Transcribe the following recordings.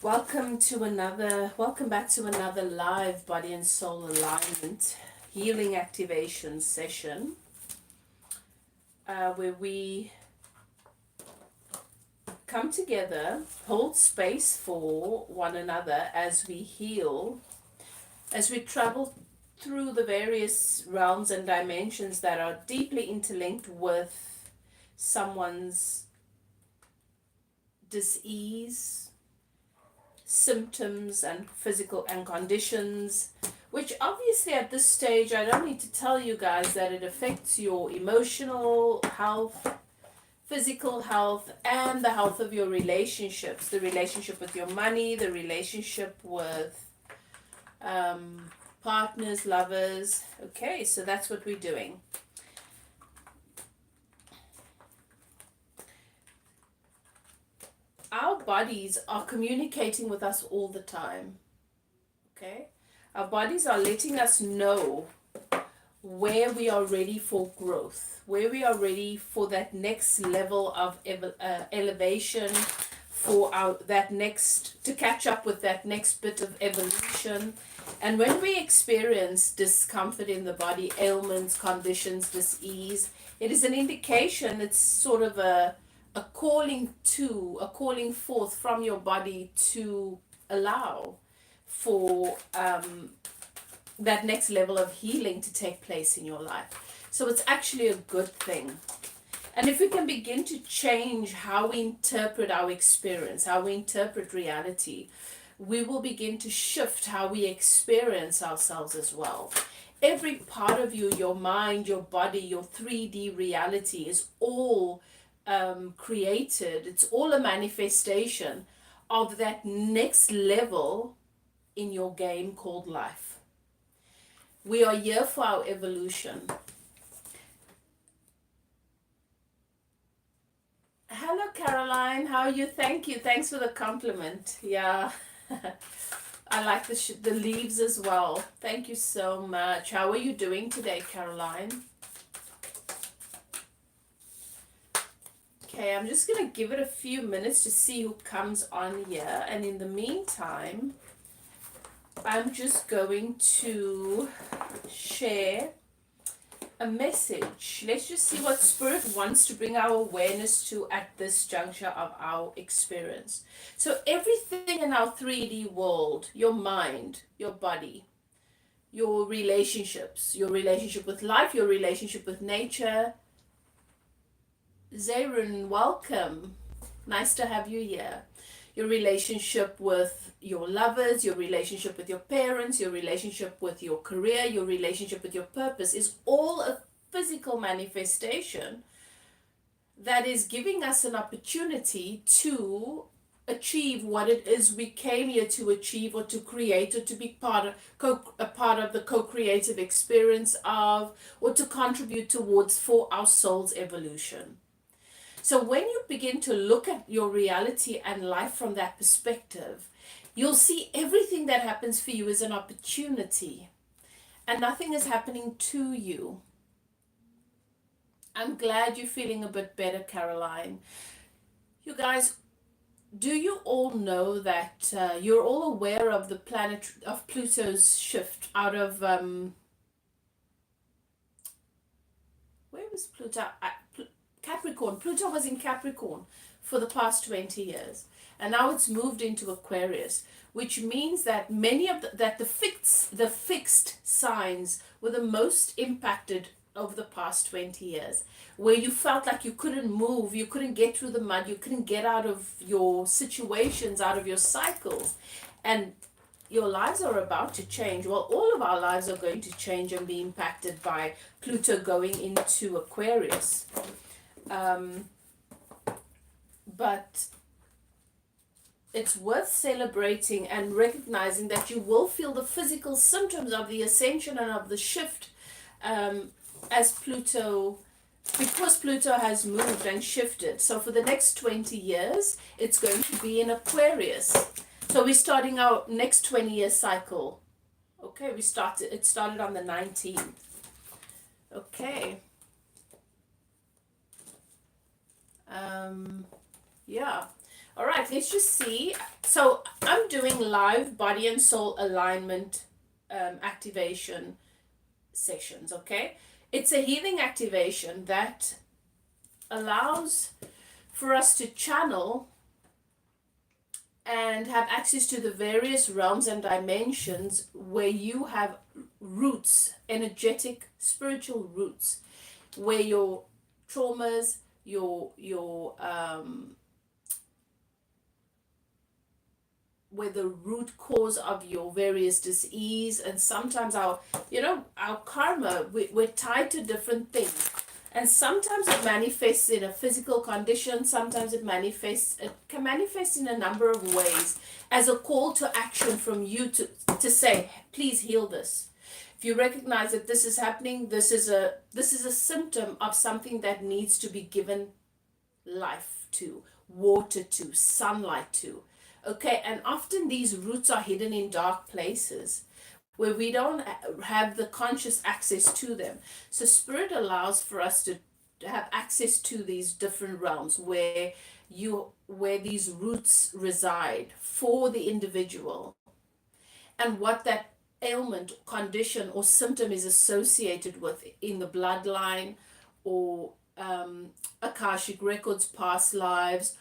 Welcome back to another live body and soul alignment healing activation session, where we come together, hold space for one another as we heal, as we travel through the various realms and dimensions that are deeply interlinked with someone's dis-ease, symptoms and physical and conditions, which obviously at this stage I don't need to tell you guys that it affects your emotional health, physical health, and the health of your relationships, the relationship with your money, the relationship with partners, lovers. Okay, so that's what we're doing. Our bodies are communicating with us all the time. Okay, our bodies are letting us know where we are ready for growth, where we are ready for that next level of elevation, for that next, to catch up with that next bit of evolution. And when we experience discomfort in the body, ailments, conditions, dis-ease, it is an indication. It's sort of a calling forth from your body to allow for that next level of healing to take place in your life. So it's actually a good thing. And if we can begin to change how we interpret our experience, how we interpret reality, we will begin to shift how we experience ourselves as well. Every part of you, your mind, your body, your 3D reality is all created. It's all a manifestation of that next level in your game called life. We are here for our evolution. Hello, Caroline. How are you? Thank you. Thanks for the compliment. Yeah. I like the leaves as well. Thank you so much. How are you doing today, Caroline? Okay, I'm just going to give it a few minutes to see who comes on here. And in the meantime, I'm just going to share a message. Let's just see what Spirit wants to bring our awareness to at this juncture of our experience. So everything in our 3D world, your mind, your body, your relationships, your relationship with life, your relationship with nature. Zayrun, welcome. Nice to have you here. Your relationship with your lovers, your relationship with your parents, your relationship with your career, your relationship with your purpose is all a physical manifestation that is giving us an opportunity to achieve what it is we came here to achieve, or to create, or to be a part of the co-creative experience of, or to contribute towards for our soul's evolution. So when you begin to look at your reality and life from that perspective, you'll see everything that happens for you is an opportunity, and nothing is happening to you. I'm glad you're feeling a bit better, Caroline. You guys, do you all know that you're all aware of the planet of Pluto's shift out of where was Pluto? Capricorn. Pluto was in Capricorn for the past 20 years, and now it's moved into Aquarius, which means that many of the fixed signs were the most impacted over the past 20 years, where you felt like you couldn't move, you couldn't get through the mud, you couldn't get out of your situations, out of your cycles, and your lives are about to change. Well, all of our lives are going to change and be impacted by Pluto going into Aquarius. But it's worth celebrating and recognizing that you will feel the physical symptoms of the ascension and of the shift, as Pluto, because Pluto has moved and shifted. So for the next 20 years, it's going to be in Aquarius. So we're starting our next 20-year cycle. Okay, it started on the 19th. Okay. Yeah. All right, let's just see. So I'm doing live body and soul alignment activation sessions, okay? It's a healing activation that allows for us to channel and have access to the various realms and dimensions where you have roots, energetic, spiritual roots, where your traumas, your where the root cause of your various disease, and sometimes our karma, we're tied to different things, and sometimes it manifests in a physical condition, sometimes it can manifest in a number of ways as a call to action from you to say, please heal this. If you recognize that this is happening, this is a symptom of something that needs to be given life to, water to, sunlight to. Okay, and often these roots are hidden in dark places where we don't have the conscious access to them. So spirit allows for us to have access to these different realms where these roots reside for the individual, and what that ailment, condition, or symptom is associated with in the bloodline, or Akashic records, past lives,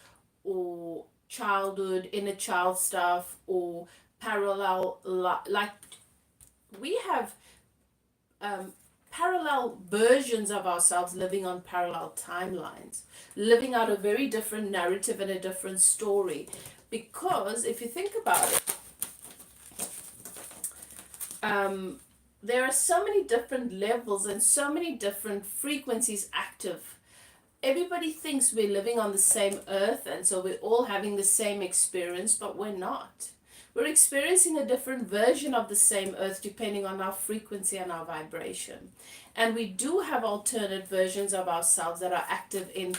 or childhood, inner child stuff, or parallel, like we have parallel versions of ourselves living on parallel timelines, living out a very different narrative and a different story. Because if you think about it, there are so many different levels and so many different frequencies active. Everybody thinks we're living on the same earth, and so we're all having the same experience, but we're not. We're experiencing a different version of the same earth depending on our frequency and our vibration. And we do have alternate versions of ourselves that are active in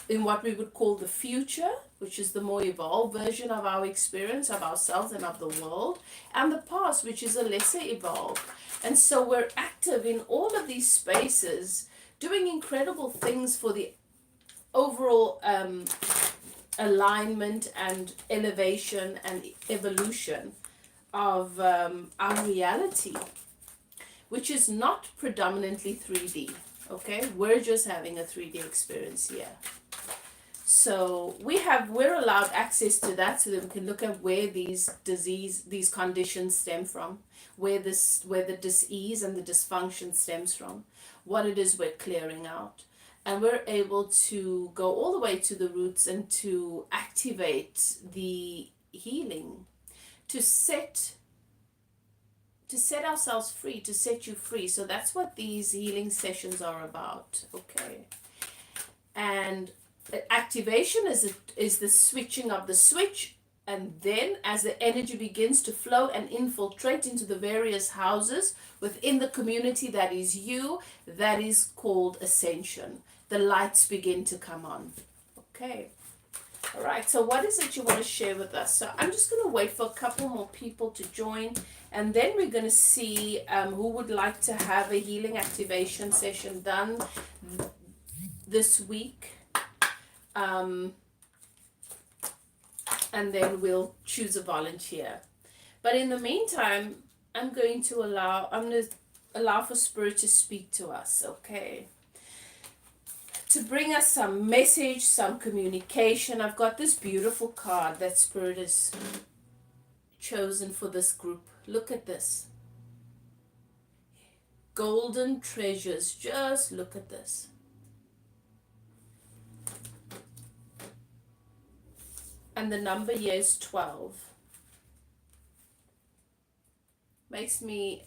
in what we would call the future, which is the more evolved version of our experience of ourselves and of the world, and the past, which is a lesser evolved. And so we're active in all of these spaces, doing incredible things for the overall alignment and elevation and evolution of our reality, which is not predominantly 3D. Okay, we're just having a 3D experience here. So we're allowed access to that, so that we can look at where these conditions stem from, where the disease and the dysfunction stems from, what it is we're clearing out. And we're able to go all the way to the roots and to activate the healing, to set ourselves free, to set you free. So that's what these healing sessions are about. Okay. And activation is the switching of the switch, and then as the energy begins to flow and infiltrate into the various houses within the community that is you, that is called ascension. The lights begin to come on. Okay. All right, so what is it you want to share with us? So I'm just going to wait for a couple more people to join, and then we're going to see who would like to have a healing activation session done this week. And then we'll choose a volunteer. But in the meantime, I'm going to allow for Spirit to speak to us, okay? To bring us some message, some communication. I've got this beautiful card that Spirit has chosen for this group. Look at this. Golden treasures. Just look at this. And the number here is 12. Makes me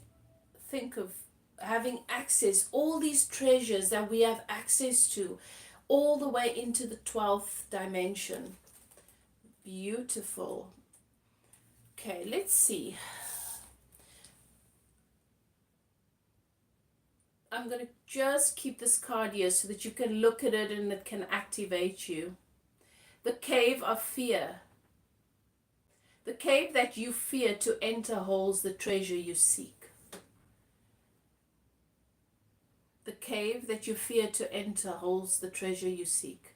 think of having access, all these treasures that we have access to, all the way into the 12th dimension. Beautiful. Okay, let's see. I'm going to just keep this card here so that you can look at it and it can activate you. The cave of fear. The cave that you fear to enter holds the treasure you seek. The cave that you fear to enter holds the treasure you seek.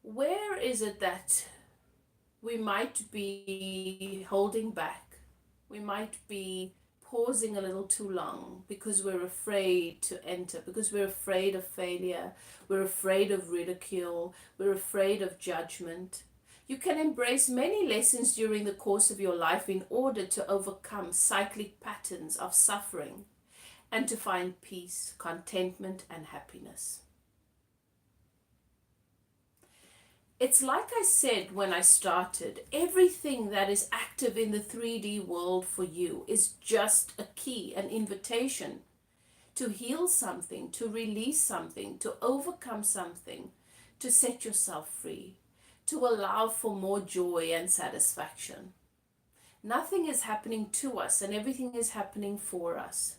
Where is it that we might be holding back? We might be pausing a little too long because we're afraid to enter, because we're afraid of failure, we're afraid of ridicule, we're afraid of judgment. You can embrace many lessons during the course of your life in order to overcome cyclic patterns of suffering and to find peace, contentment, and happiness. It's like I said when I started, everything that is active in the 3D world for you is just a key, an invitation to heal something, to release something, to overcome something, to set yourself free, to allow for more joy and satisfaction. Nothing is happening to us and everything is happening for us.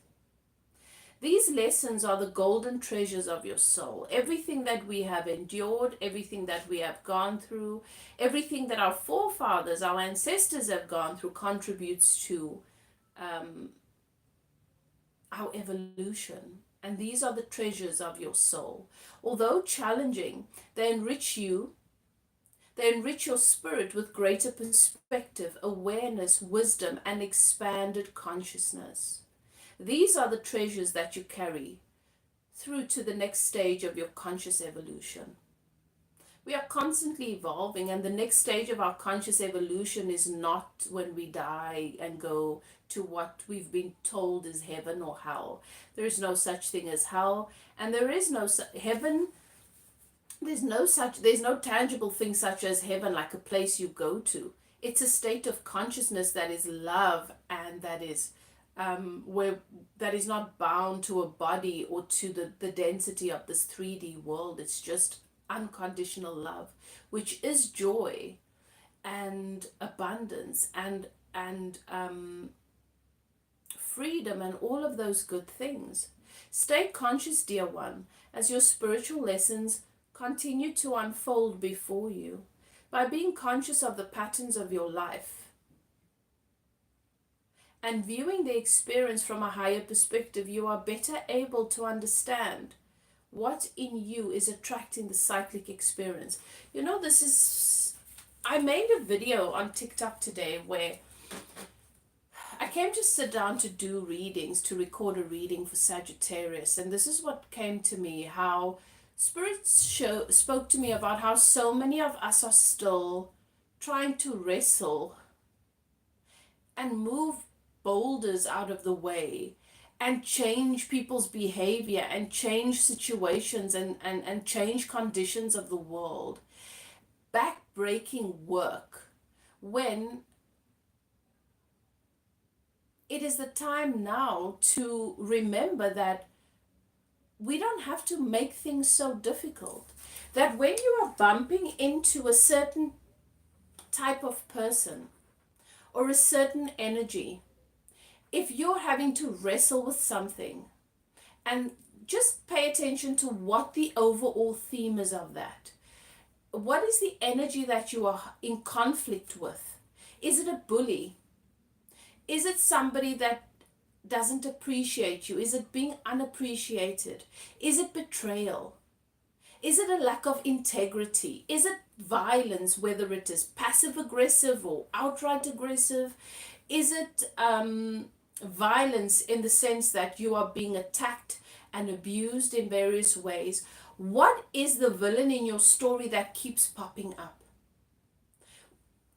These lessons are the golden treasures of your soul. Everything that we have endured, everything that we have gone through, everything that our forefathers, our ancestors have gone through contributes to our evolution. And these are the treasures of your soul. Although challenging, they enrich you. They enrich your spirit with greater perspective, awareness, wisdom, and expanded consciousness. These are the treasures that you carry through to the next stage of your conscious evolution. We are constantly evolving, and the next stage of our conscious evolution is not when we die and go to what we've been told is heaven or hell. There is no such thing as hell, and there is no heaven. There's no tangible thing such as heaven, like a place you go to. It's a state of consciousness that is love, and that is where that is not bound to a body or to the density of this 3D world. It's just unconditional love, which is joy and abundance and freedom and all of those good things. Stay conscious, dear one, as your spiritual lessons continue to unfold before you. By being conscious of the patterns of your life and viewing the experience from a higher perspective, you are better able to understand what in you is attracting the cyclic experience. You know, I made a video on TikTok today where I came to sit down to do readings, to record a reading for Sagittarius, and this is what came to me, how Spirit spoke to me about how so many of us are still trying to wrestle and move boulders out of the way and change people's behavior and change situations and change conditions of the world. Back-breaking work when it is the time now to remember that we don't have to make things so difficult. That when you are bumping into a certain type of person or a certain energy, if you're having to wrestle with something, and just pay attention to what the overall theme is of that. What is the energy that you are in conflict with? Is it a bully? Is it somebody that doesn't appreciate you? Is it being unappreciated? Is it betrayal? Is it a lack of integrity? Is it violence, whether it is passive aggressive or outright aggressive? Is it violence in the sense that you are being attacked and abused in various ways? What is the villain in your story that keeps popping up?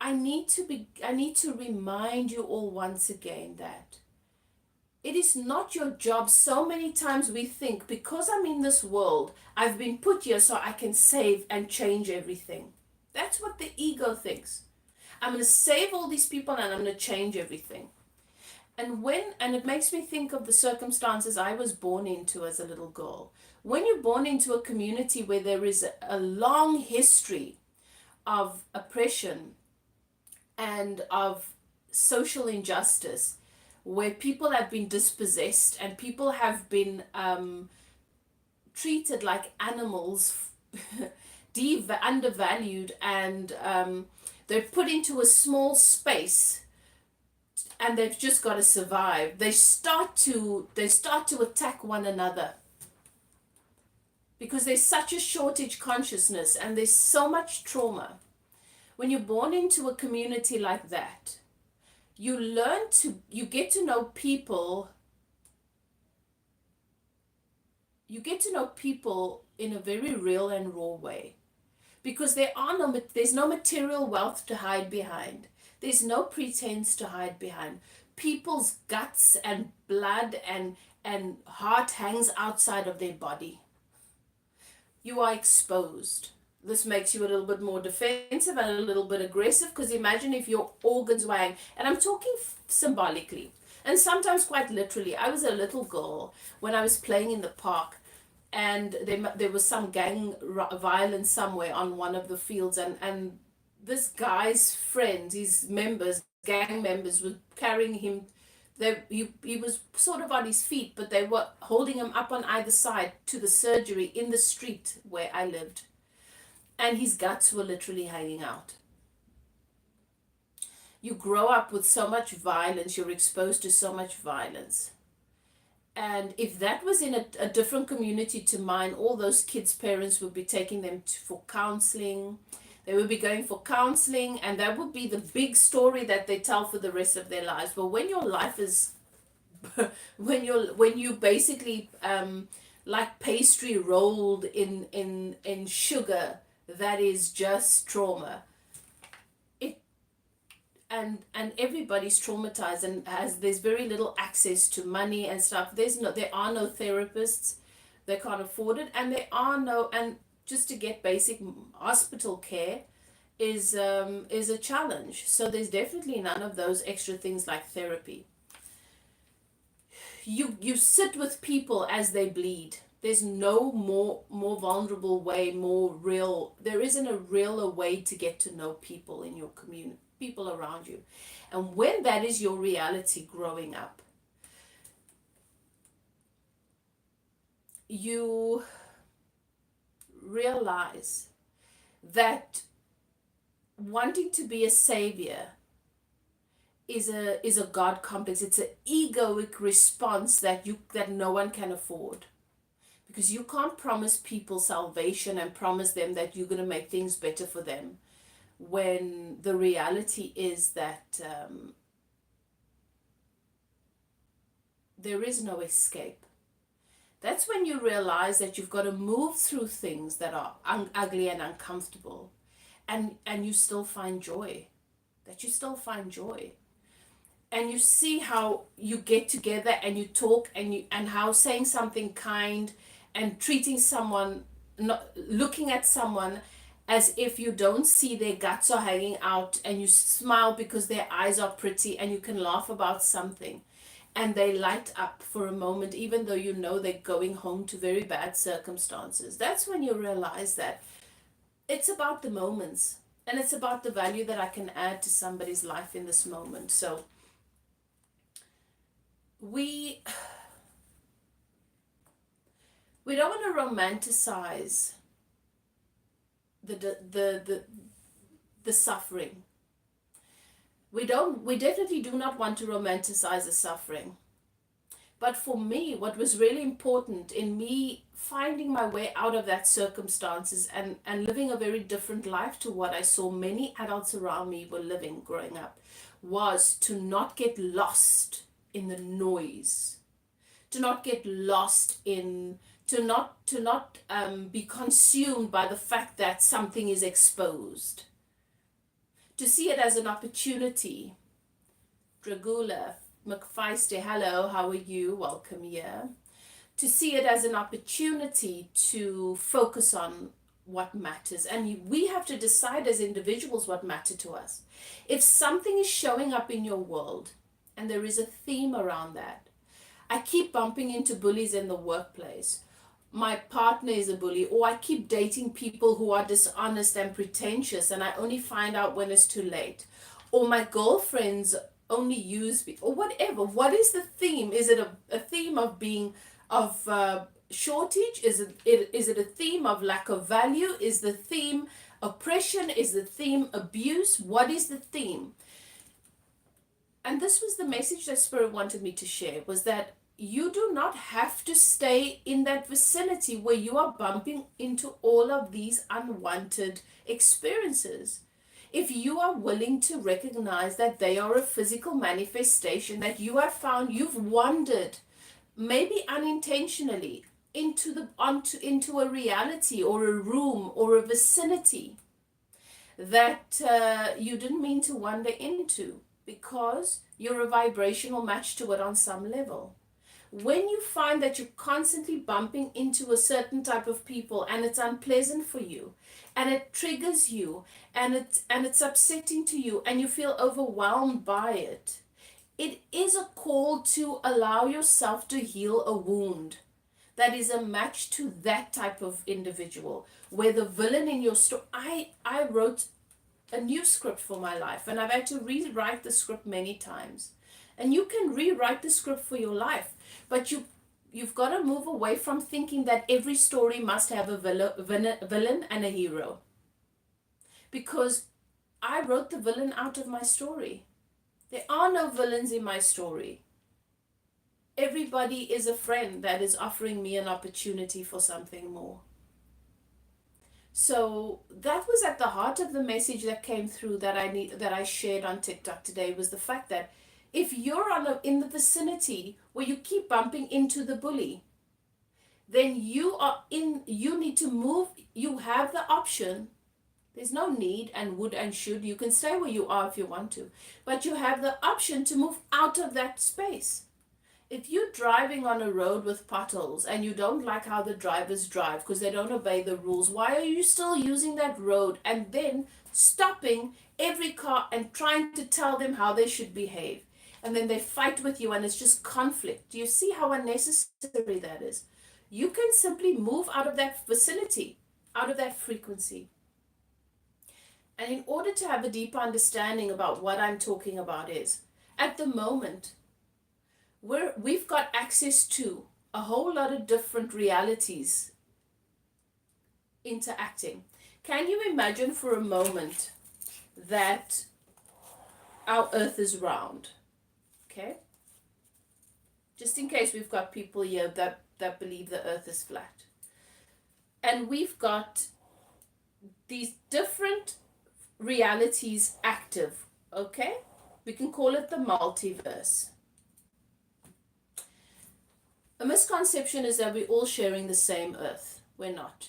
I need to remind you all once again that it is not your job. So many times we think, because I'm in this world, I've been put here so I can save and change everything. That's what the ego thinks. I'm going to save all these people and I'm going to change everything. And it makes me think of the circumstances I was born into as a little girl. When you're born into a community where there is a long history of oppression and of social injustice, where people have been dispossessed and people have been treated like animals, undervalued, and they're put into a small space and they've just got to survive. They start to attack one another. because there's such a shortage consciousness and there's so much trauma. When you're born into a community like that, you get to know people, in a very real and raw way, because there's no material wealth to hide behind. There's no pretense to hide behind. People's guts and blood and heart hangs outside of their body. You are exposed. This makes you a little bit more defensive and a little bit aggressive, because imagine if your organs were hanging, and I'm talking symbolically and sometimes quite literally. I was a little girl when I was playing in the park, and there was some gang violence somewhere on one of the fields, and this guy's friends, his members, gang members, were carrying him. He was sort of on his feet, but they were holding him up on either side to the surgery in the street where I lived, and his guts were literally hanging out. You grow up with so much violence, you're exposed to so much violence. And if that was in a different community to mine, all those kids' parents would be taking them for counseling. They would be going for counseling, and that would be the big story that they tell for the rest of their lives. But when your life is, when you basically like pastry rolled in sugar, that is just trauma. And everybody's traumatized, and there's very little access to money and stuff. There are no therapists, they can't afford it, and just to get basic hospital care is a challenge. So there's definitely none of those extra things like therapy. You sit with people as they bleed. There's no more vulnerable way, more real. There isn't a realer way to get to know people in your community, people around you. And when that is your reality growing up, you realize that wanting to be a savior is a God complex. It's an egoic response that no one can afford. Because you can't promise people salvation and promise them that you're going to make things better for them, when the reality is that there is no escape. That's when you realize that you've got to move through things that are ugly and uncomfortable, and you still find joy. And you see how you get together and you talk, and how saying something kind and treating someone, not looking at someone as if you don't see their guts are hanging out, and you smile because their eyes are pretty, and you can laugh about something, and they light up for a moment, even though you know they're going home to very bad circumstances. That's when you realize that it's about the moments, and it's about the value that I can add to somebody's life in this moment. So we don't want to romanticize the suffering. We definitely do not want to romanticize the suffering. But for me, what was really important in me finding my way out of that circumstances, and living a very different life to what I saw many adults around me were living growing up, was to not get lost in the noise, to not get lost in, to not be consumed by the fact that something is exposed, to see it as an opportunity. Dragula McFeisty, hello, how are you? Welcome here. To see it as an opportunity to focus on what matters. And we have to decide as individuals what matters to us. If something is showing up in your world, and there is a theme around that. I keep bumping into bullies in the workplace. My partner is a bully, or I keep dating people who are dishonest and pretentious, and I only find out when it's too late. Or my girlfriends only use me, or whatever. What is the theme? Is it a theme of being shortage? Is it a theme of lack of value? Is the theme oppression? Is the theme abuse? What is the theme? And this was the message that Spirit wanted me to share, was that you do not have to stay in that vicinity where you are bumping into all of these unwanted experiences. If you are willing to recognize that they are a physical manifestation, that you have found, you've wandered, maybe unintentionally, into a reality or a room or a vicinity that you didn't mean to wander into, because you're a vibrational match to it on some level. When you find that you're constantly bumping into a certain type of people and it's unpleasant for you and it triggers you and it's upsetting to you and you feel overwhelmed by it, it is a call to allow yourself to heal a wound that is a match to that type of individual, where the villain in your story. I wrote a new script for my life, and I've had to rewrite the script many times. And you can rewrite the script for your life, but you've got to move away from thinking that every story must have a villain and a hero. Because I wrote the villain out of my story. There are no villains in my story. Everybody is a friend that is offering me an opportunity for something more. So that was at the heart of the message that came through that I shared on TikTok today, was the fact that if you're in the vicinity where you keep bumping into the bully, then you need to move. You have the option. There's no need and would and should. You can stay where you are if you want to, but you have the option to move out of that space. If you're driving on a road with potholes and you don't like how the drivers drive because they don't obey the rules, why are you still using that road and then stopping every car and trying to tell them how they should behave? And then they fight with you and it's just conflict. Do you see how unnecessary that is? You can simply move out of that vicinity, out of that frequency. And in order to have a deeper understanding about what I'm talking about is, at the moment, we've got access to a whole lot of different realities interacting. Can you imagine for a moment that our earth is round? Okay? Just in case we've got people here that believe the earth is flat. And we've got these different realities active, okay? We can call it the multiverse. A misconception is that we're all sharing the same earth. We're not.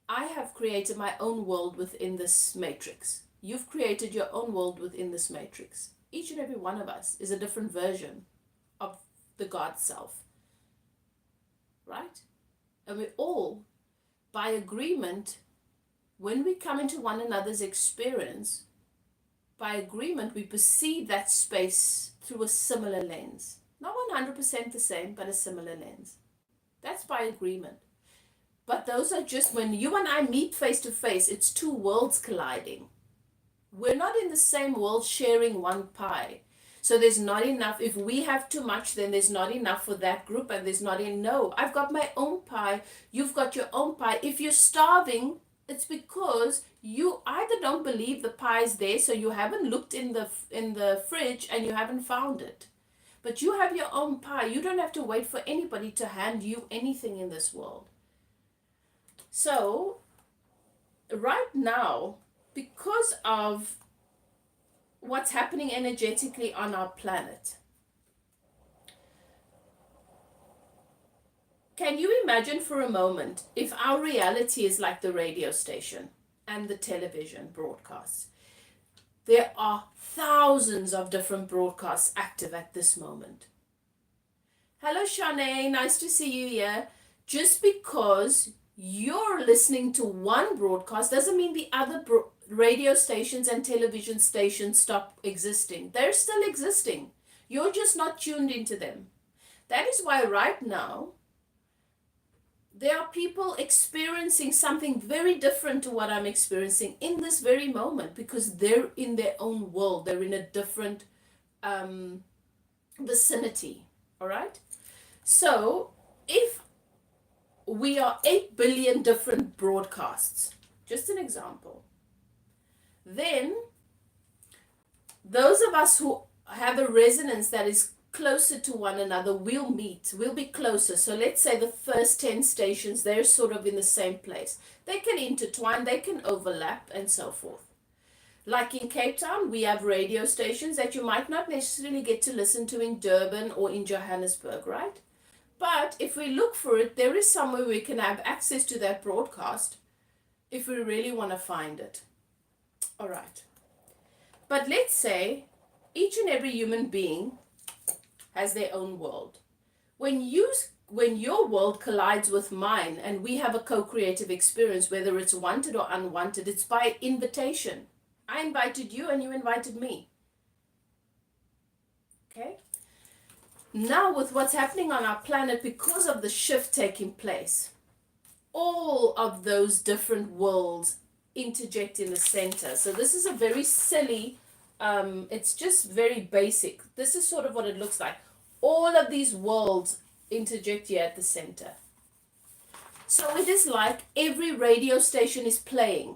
I have created my own world within this matrix. You've created your own world within this matrix. Each and every one of us is a different version of the God self. Right? And we all, by agreement, when we come into one another's experience, by agreement, we perceive that space through a similar lens. Not 100% the same, but a similar lens. That's by agreement. But those are just, when you and I meet face to face, it's two worlds colliding. We're not in the same world sharing one pie. So there's not enough. If we have too much, then there's not enough for that group, and there's not enough. No, I've got my own pie. You've got your own pie. If you're starving, it's because you either don't believe the pie's there, so you haven't looked in the fridge and you haven't found it. But you have your own pie. You don't have to wait for anybody to hand you anything in this world. So, right now, because of what's happening energetically on our planet, can you imagine for a moment if our reality is like the radio station and the television broadcasts? There are thousands of different broadcasts active at this moment. Hello, Shanae. Nice to see you here. Just because you're listening to one broadcast doesn't mean the other radio stations and television stations stop existing. They're still existing. You're just not tuned into them. That is why right now, there are people experiencing something very different to what I'm experiencing in this very moment, because they're in their own world. They're in a different vicinity. All right? So, if we are 8 billion different broadcasts, just an example, then those of us who have a resonance that is closer to one another, we'll meet, we'll be closer. So let's say the first 10 stations, they're sort of in the same place. They can intertwine, they can overlap, and so forth. Like in Cape Town, we have radio stations that you might not necessarily get to listen to in Durban or in Johannesburg, right? But if we look for it, there is somewhere we can have access to that broadcast if we really want to find it. All right. But let's say each and every human being has their own world. When your world collides with mine and we have a co-creative experience, whether it's wanted or unwanted, it's by invitation. I invited you and you invited me. Okay? Now with what's happening on our planet, because of the shift taking place, all of those different worlds interject in the center. So this is a very silly, it's just very basic. This is sort of what it looks like. All of these worlds interject here at the center. So it is like every radio station is playing.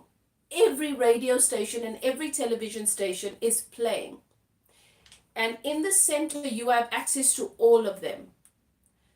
Every radio station and every television station is playing. And in the center, you have access to all of them.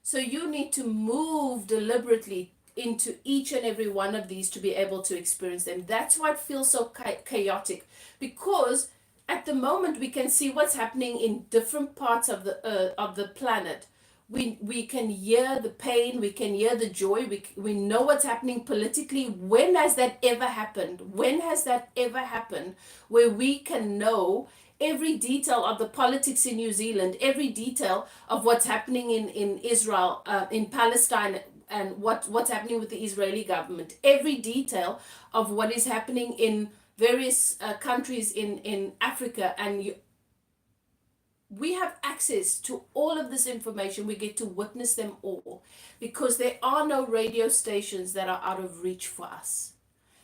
So you need to move deliberately into each and every one of these to be able to experience them. That's why it feels so chaotic, because at the moment we can see what's happening in different parts of the planet. We can hear the pain, we can hear the joy, we know what's happening politically. When has that ever happened? When has that ever happened where we can know every detail of the politics in New Zealand, every detail of what's happening in Israel, in Palestine, and what's happening with the Israeli government, every detail of what is happening in various countries in Africa, and we have access to all of this information. We get to witness them all because there are no radio stations that are out of reach for us.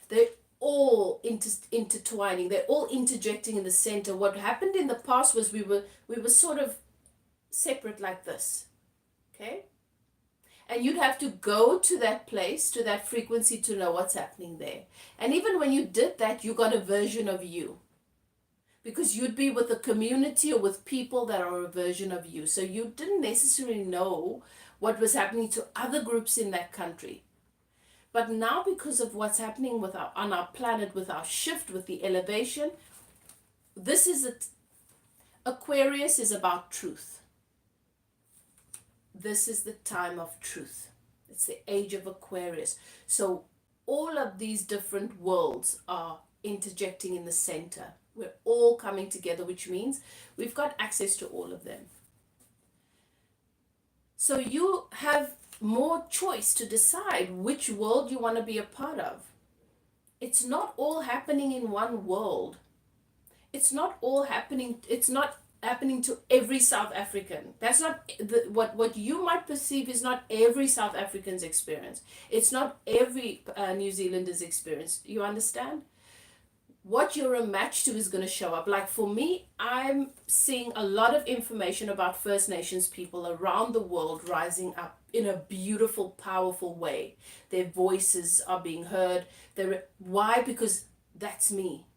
They're all intertwining. They're all interjecting in the center. What happened in the past was we were sort of separate like this. Okay? And you'd have to go to that place, to that frequency, to know what's happening there. And even when you did that, you got a version of you. Because you'd be with a community or with people that are a version of you. So you didn't necessarily know what was happening to other groups in that country. But now, because of what's happening on our planet, with our shift, with the elevation, this is it. Aquarius is about truth. This is the time of truth. It's the age of Aquarius. So all of these different worlds are interjecting in the center. We're all coming together, which means we've got access to all of them. So you have more choice to decide which world you want to be a part of. It's not all happening in one world. It's not all happening. It's not happening to every South African. That's not what you might perceive is not every South African's experience. It's not every New Zealander's experience. You understand? What you're a match to is going to show up. Like for me, I'm seeing a lot of information about First Nations people around the world rising up in a beautiful, powerful way. Their voices are being heard. Why? Because that's me.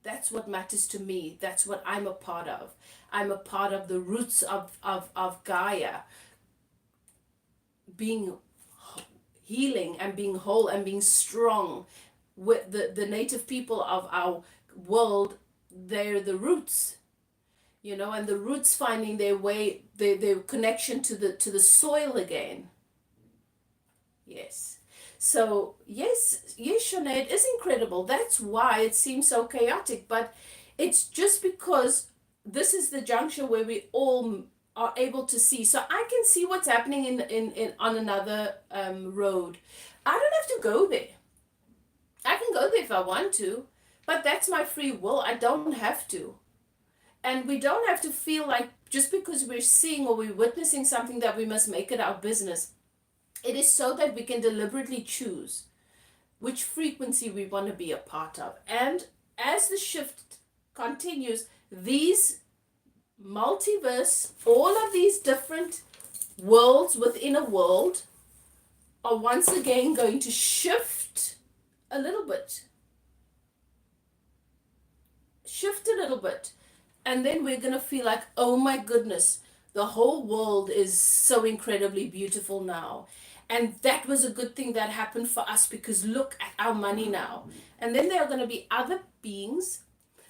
That's what matters to me. That's what I'm a part of. I'm a part of the roots of Gaia being healing and being whole and being strong. With the native people of our world, they're the roots, and the roots finding their way, their connection to the soil again. Yes. So yes, Shanae, it is incredible. That's why it seems so chaotic, but it's just because this is the juncture where we all are able to see. So I can see what's happening in on another road. I don't have to go there. I can go there if I want to, but that's my free will. I don't have to. And we don't have to feel like just because we're seeing or we're witnessing something that we must make it our business. It is so that we can deliberately choose which frequency we want to be a part of. And as the shift continues, these multiverse, all of these different worlds within a world are once again going to shift a little bit. Shift a little bit. And then we're going to feel like, oh my goodness, The whole world is so incredibly beautiful now. And that was a good thing that happened for us, because look at our money now. And then there are going to be other beings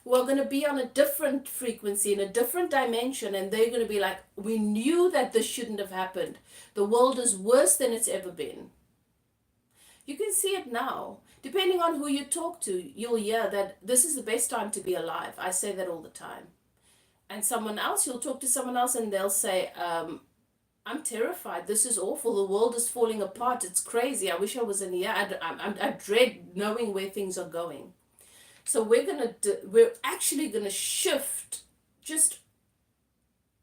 who are going to be on a different frequency, in a different dimension, and they're going to be like, we knew that this shouldn't have happened. The world is worse than it's ever been. You can see it now. Depending on who you talk to, you'll hear that this is the best time to be alive. I say that all the time. And someone else, you'll talk to someone else and they'll say, I'm terrified. This is awful. The world is falling apart. It's crazy. I wish I was in here. I dread knowing where things are going. So we're actually gonna shift just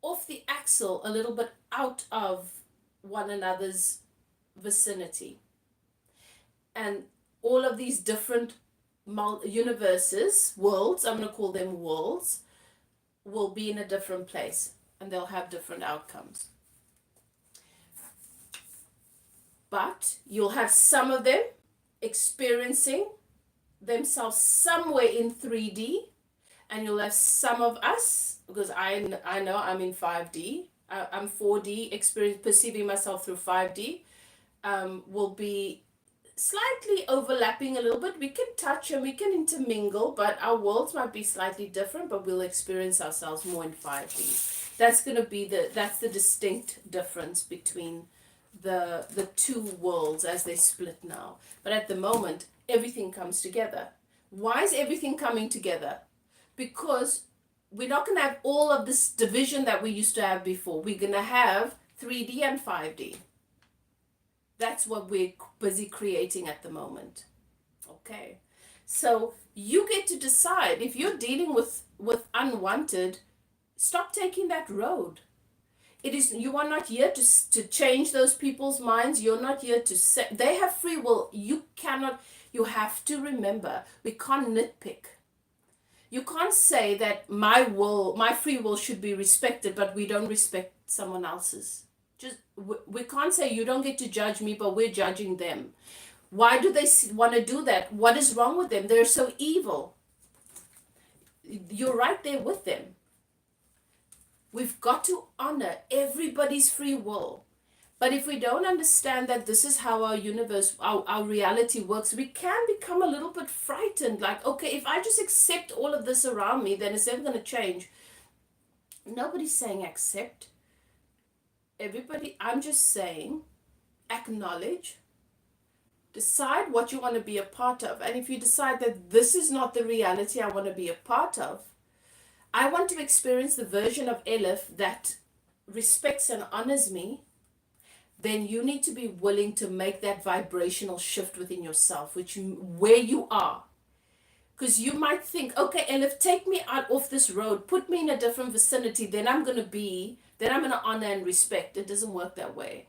off the axle a little bit out of one another's vicinity. And all of these different universes, worlds, I'm going to call them worlds, will be in a different place, and they'll have different outcomes. But you'll have some of them experiencing themselves somewhere in 3D, and you'll have some of us, because I know I'm in 5D, I'm 4D, perceiving myself through 5D, will be slightly overlapping a little bit. We can touch and we can intermingle, but our worlds might be slightly different, but we'll experience ourselves more in 5D. That's going to be that's the distinct difference between the two worlds as they split now. But at the moment, everything comes together. Why is everything coming together? Because we're not going to have all of this division that we used to have before. We're going to have 3D and 5D. That's what we're busy creating at the moment. Okay. So you get to decide. If you're dealing with unwanted, stop taking that road. You are not here to change those people's minds. You're not here to say, they have free will. You have to remember, we can't nitpick. You can't say that my free will should be respected, but we don't respect someone else's. We can't say you don't get to judge me, but we're judging them. Why do they want to do that? What is wrong with them? They're so evil. You're right there with them. We've got to honor everybody's free will. But if we don't understand that this is how our universe, our reality works, we can become a little bit frightened. Like, okay, if I just accept all of this around me, then it's never going to change. Nobody's saying accept. Everybody, I'm just saying, acknowledge, decide what you want to be a part of. And if you decide that this is not the reality I want to be a part of, I want to experience the version of Elif that respects and honors me, then you need to be willing to make that vibrational shift within yourself, where you are. Because you might think, okay, Elif, take me out off this road, put me in a different vicinity, then I'm going to honor and respect. It doesn't work that way.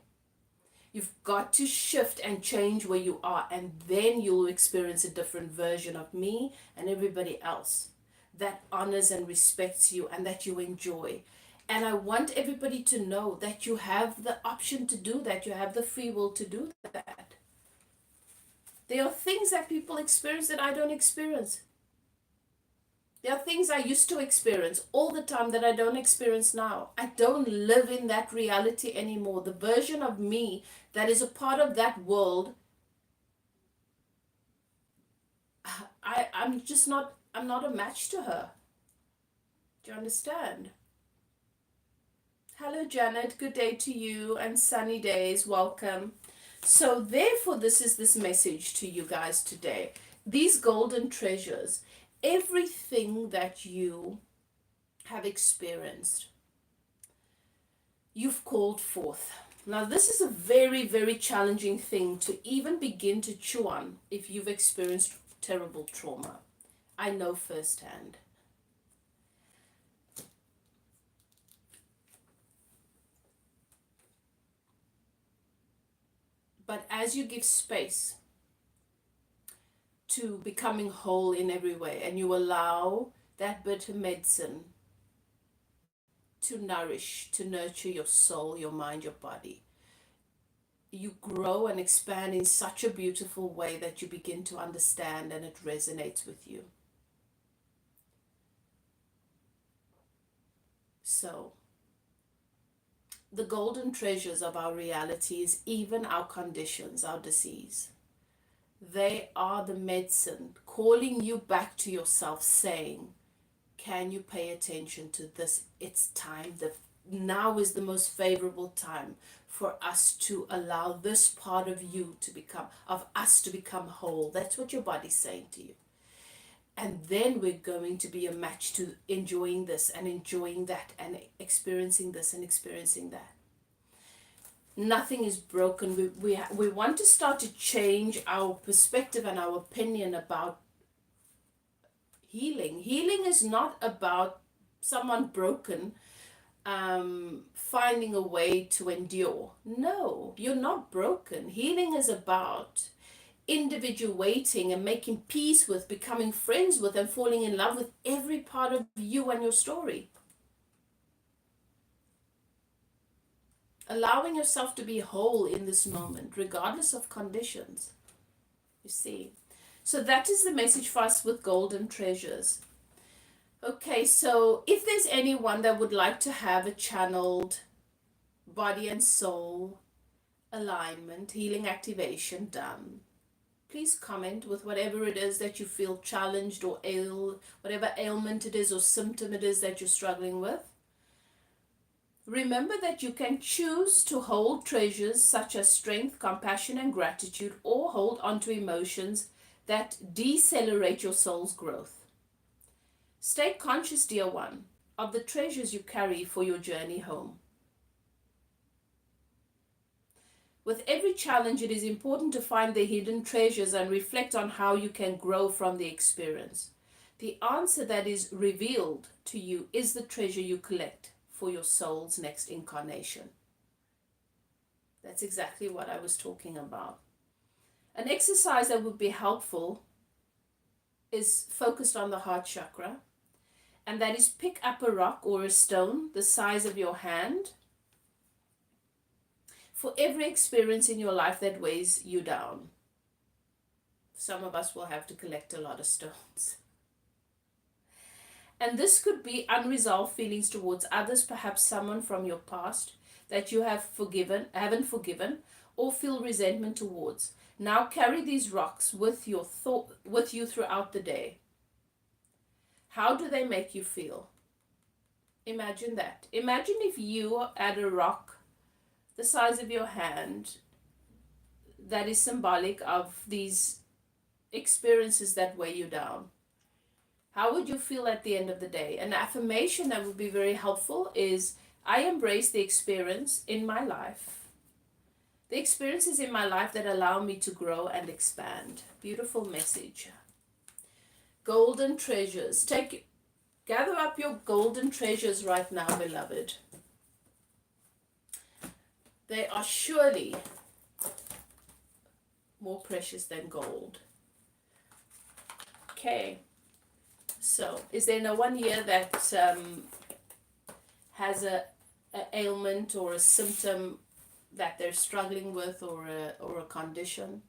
You've got to shift and change where you are, and then you'll experience a different version of me and everybody else that honors and respects you and that you enjoy. And I want everybody to know that you have the option to do that. You have the free will to do that. There are things that people experience that I don't experience. There are things I used to experience all the time that I don't experience now. I don't live in that reality anymore. The version of me that is a part of that world, I'm not a match to her. Do you understand? Hello, Janet. Good day to you, and sunny days. Welcome. So therefore, this is this message to you guys today. These golden treasures, everything that you have experienced, you've called forth. Now, this is a very, very challenging thing to even begin to chew on if you've experienced terrible trauma. I know firsthand. But as you give space to becoming whole in every way, and you allow that bitter medicine to nourish, to nurture your soul, your mind, your body, you grow and expand in such a beautiful way that you begin to understand and it resonates with you. So, the golden treasures of our reality is even our conditions, our disease. They are the medicine calling you back to yourself, saying, can you pay attention to this? It's time. Now is the most favorable time for us to allow this part of you to become, of us to become whole. That's what your body's saying to you. And then we're going to be a match to enjoying this and enjoying that and experiencing this and experiencing that. Nothing is broken. We want to start to change our perspective and our opinion about healing. Healing is not about someone broken finding a way to endure. No, you're not broken. Healing is about individuating and making peace with, becoming friends with, and falling in love with every part of you and your story. Allowing yourself to be whole in this moment, regardless of conditions. You see? So that is the message for us with golden treasures. Okay, so if there's anyone that would like to have a channeled body and soul alignment, healing activation done, please comment with whatever it is that you feel challenged or whatever ailment it is or symptom it is that you're struggling with. Remember that you can choose to hold treasures such as strength, compassion, and gratitude, or hold onto emotions that decelerate your soul's growth. Stay conscious, dear one, of the treasures you carry for your journey home. With every challenge, it is important to find the hidden treasures and reflect on how you can grow from the experience. The answer that is revealed to you is the treasure you collect for your soul's next incarnation. That's exactly what I was talking about. An exercise that would be helpful is focused on the heart chakra, and that is pick up a rock or a stone the size of your hand for every experience in your life that weighs you down. Some of us will have to collect a lot of stones. And this could be unresolved feelings towards others, perhaps someone from your past that you haven't forgiven, or feel resentment towards. Now carry these rocks with you throughout the day. How do they make you feel? Imagine that. Imagine if you had a rock the size of your hand that is symbolic of these experiences that weigh you down. How would you feel at the end of the day? An affirmation that would be very helpful is, I embrace the experience in my life. The experiences in my life that allow me to grow and expand. Beautiful message. Golden treasures. Gather up your golden treasures right now, beloved. They are surely more precious than gold. Okay. So, is there no one here that has a ailment or a symptom that they're struggling with, or a condition?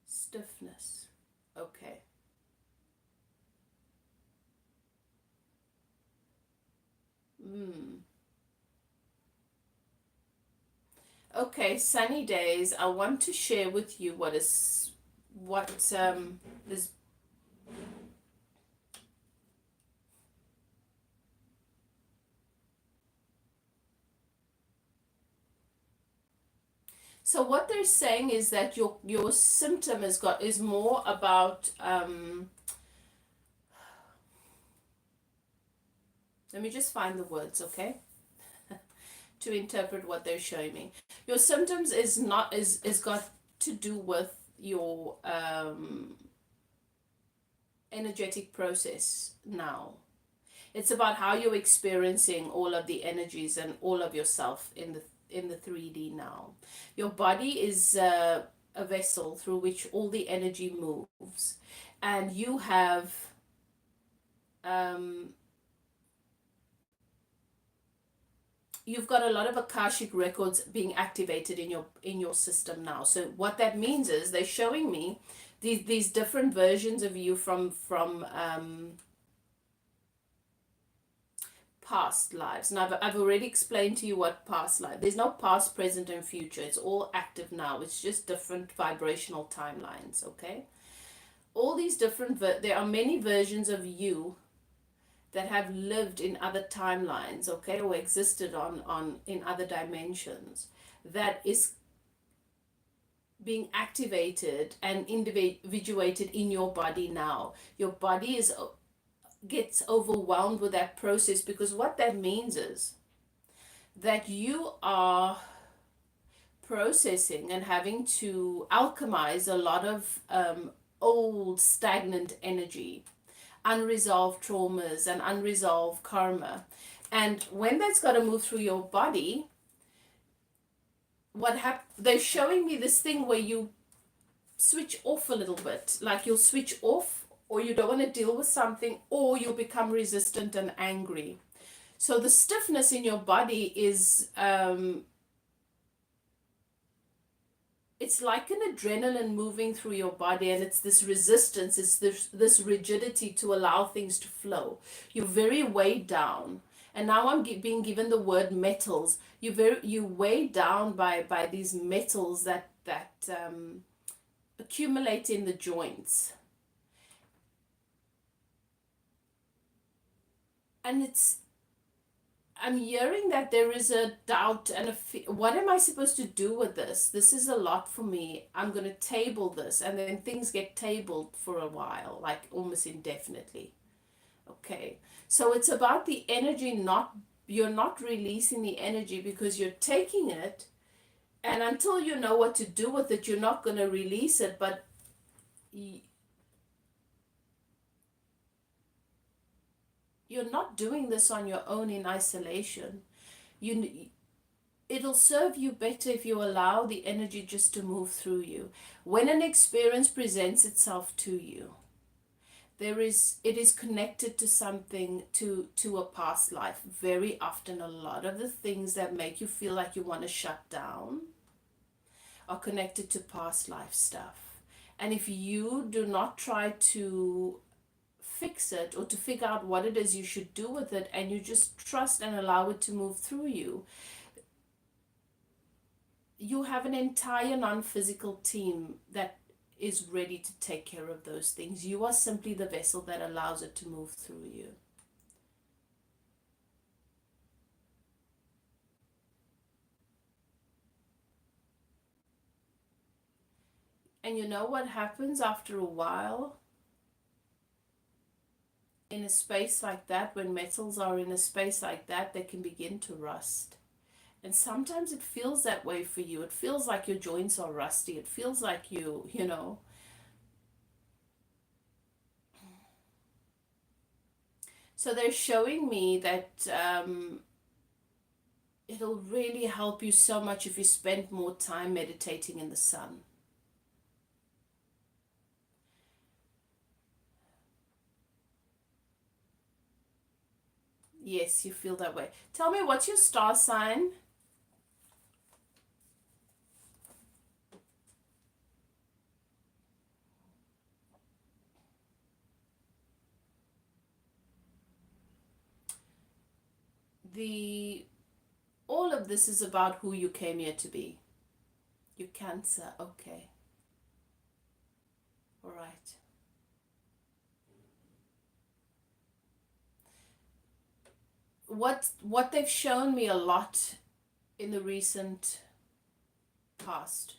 Stiffness. Okay. Okay, sunny days. I want to share with you what is. So what they're saying is that your symptom is more about let me just find the words, okay? To interpret what they're showing me. Your symptoms is got to do with your energetic process now. It's about how you're experiencing all of the energies and all of yourself in the 3D now. Your body is a vessel through which all the energy moves, and you have you've got a lot of Akashic records being activated in your system now. So what that means is they're showing me these different versions of you from past lives. And I've already explained to you what past life. There's no past, present, and future. It's all active now. It's just different vibrational timelines, okay? All these different, there are many versions of you that have lived in other timelines, okay, or existed on in other dimensions, that is being activated and individuated in your body now. Your body gets overwhelmed with that process, because what that means is that you are processing and having to alchemize a lot of old stagnant energy, unresolved traumas and unresolved karma. And when that's got to move through your body, they're showing me this thing where you switch off a little bit, like you'll switch off, or you don't want to deal with something, or you'll become resistant and angry. So the stiffness in your body is it's like an adrenaline moving through your body, and it's this resistance, it's this rigidity to allow things to flow. You're very weighed down, and now I'm being given the word metals. You weighed down by these metals that accumulate in the joints, and I'm hearing that there is a doubt and what am I supposed to do with this? This is a lot for me. I'm going to table this, and then things get tabled for a while, like almost indefinitely. Okay. So it's about the energy, you're not releasing the energy because you're taking it, and until you know what to do with it, you're not going to release it, but you're not doing this on your own in isolation. It'll serve you better if you allow the energy just to move through you. When an experience presents itself to you, it is connected to something, to a past life. Very often, a lot of the things that make you feel like you want to shut down are connected to past life stuff. And if you do not try to fix it or to figure out what it is you should do with it, and you just trust and allow it to move through you, you have an entire non-physical team that is ready to take care of those things. You are simply the vessel that allows it to move through you. And you know what happens after a while? In a space like that, when metals are in a space like that, they can begin to rust. And sometimes it feels that way for you. It feels like your joints are rusty. It feels like you know. So they're showing me that it'll really help you so much if you spend more time meditating in the sun. Yes, you feel that way. Tell me, what's your star sign? All of this is about who you came here to be. You're Cancer, okay. All right. What they've shown me a lot in the recent past,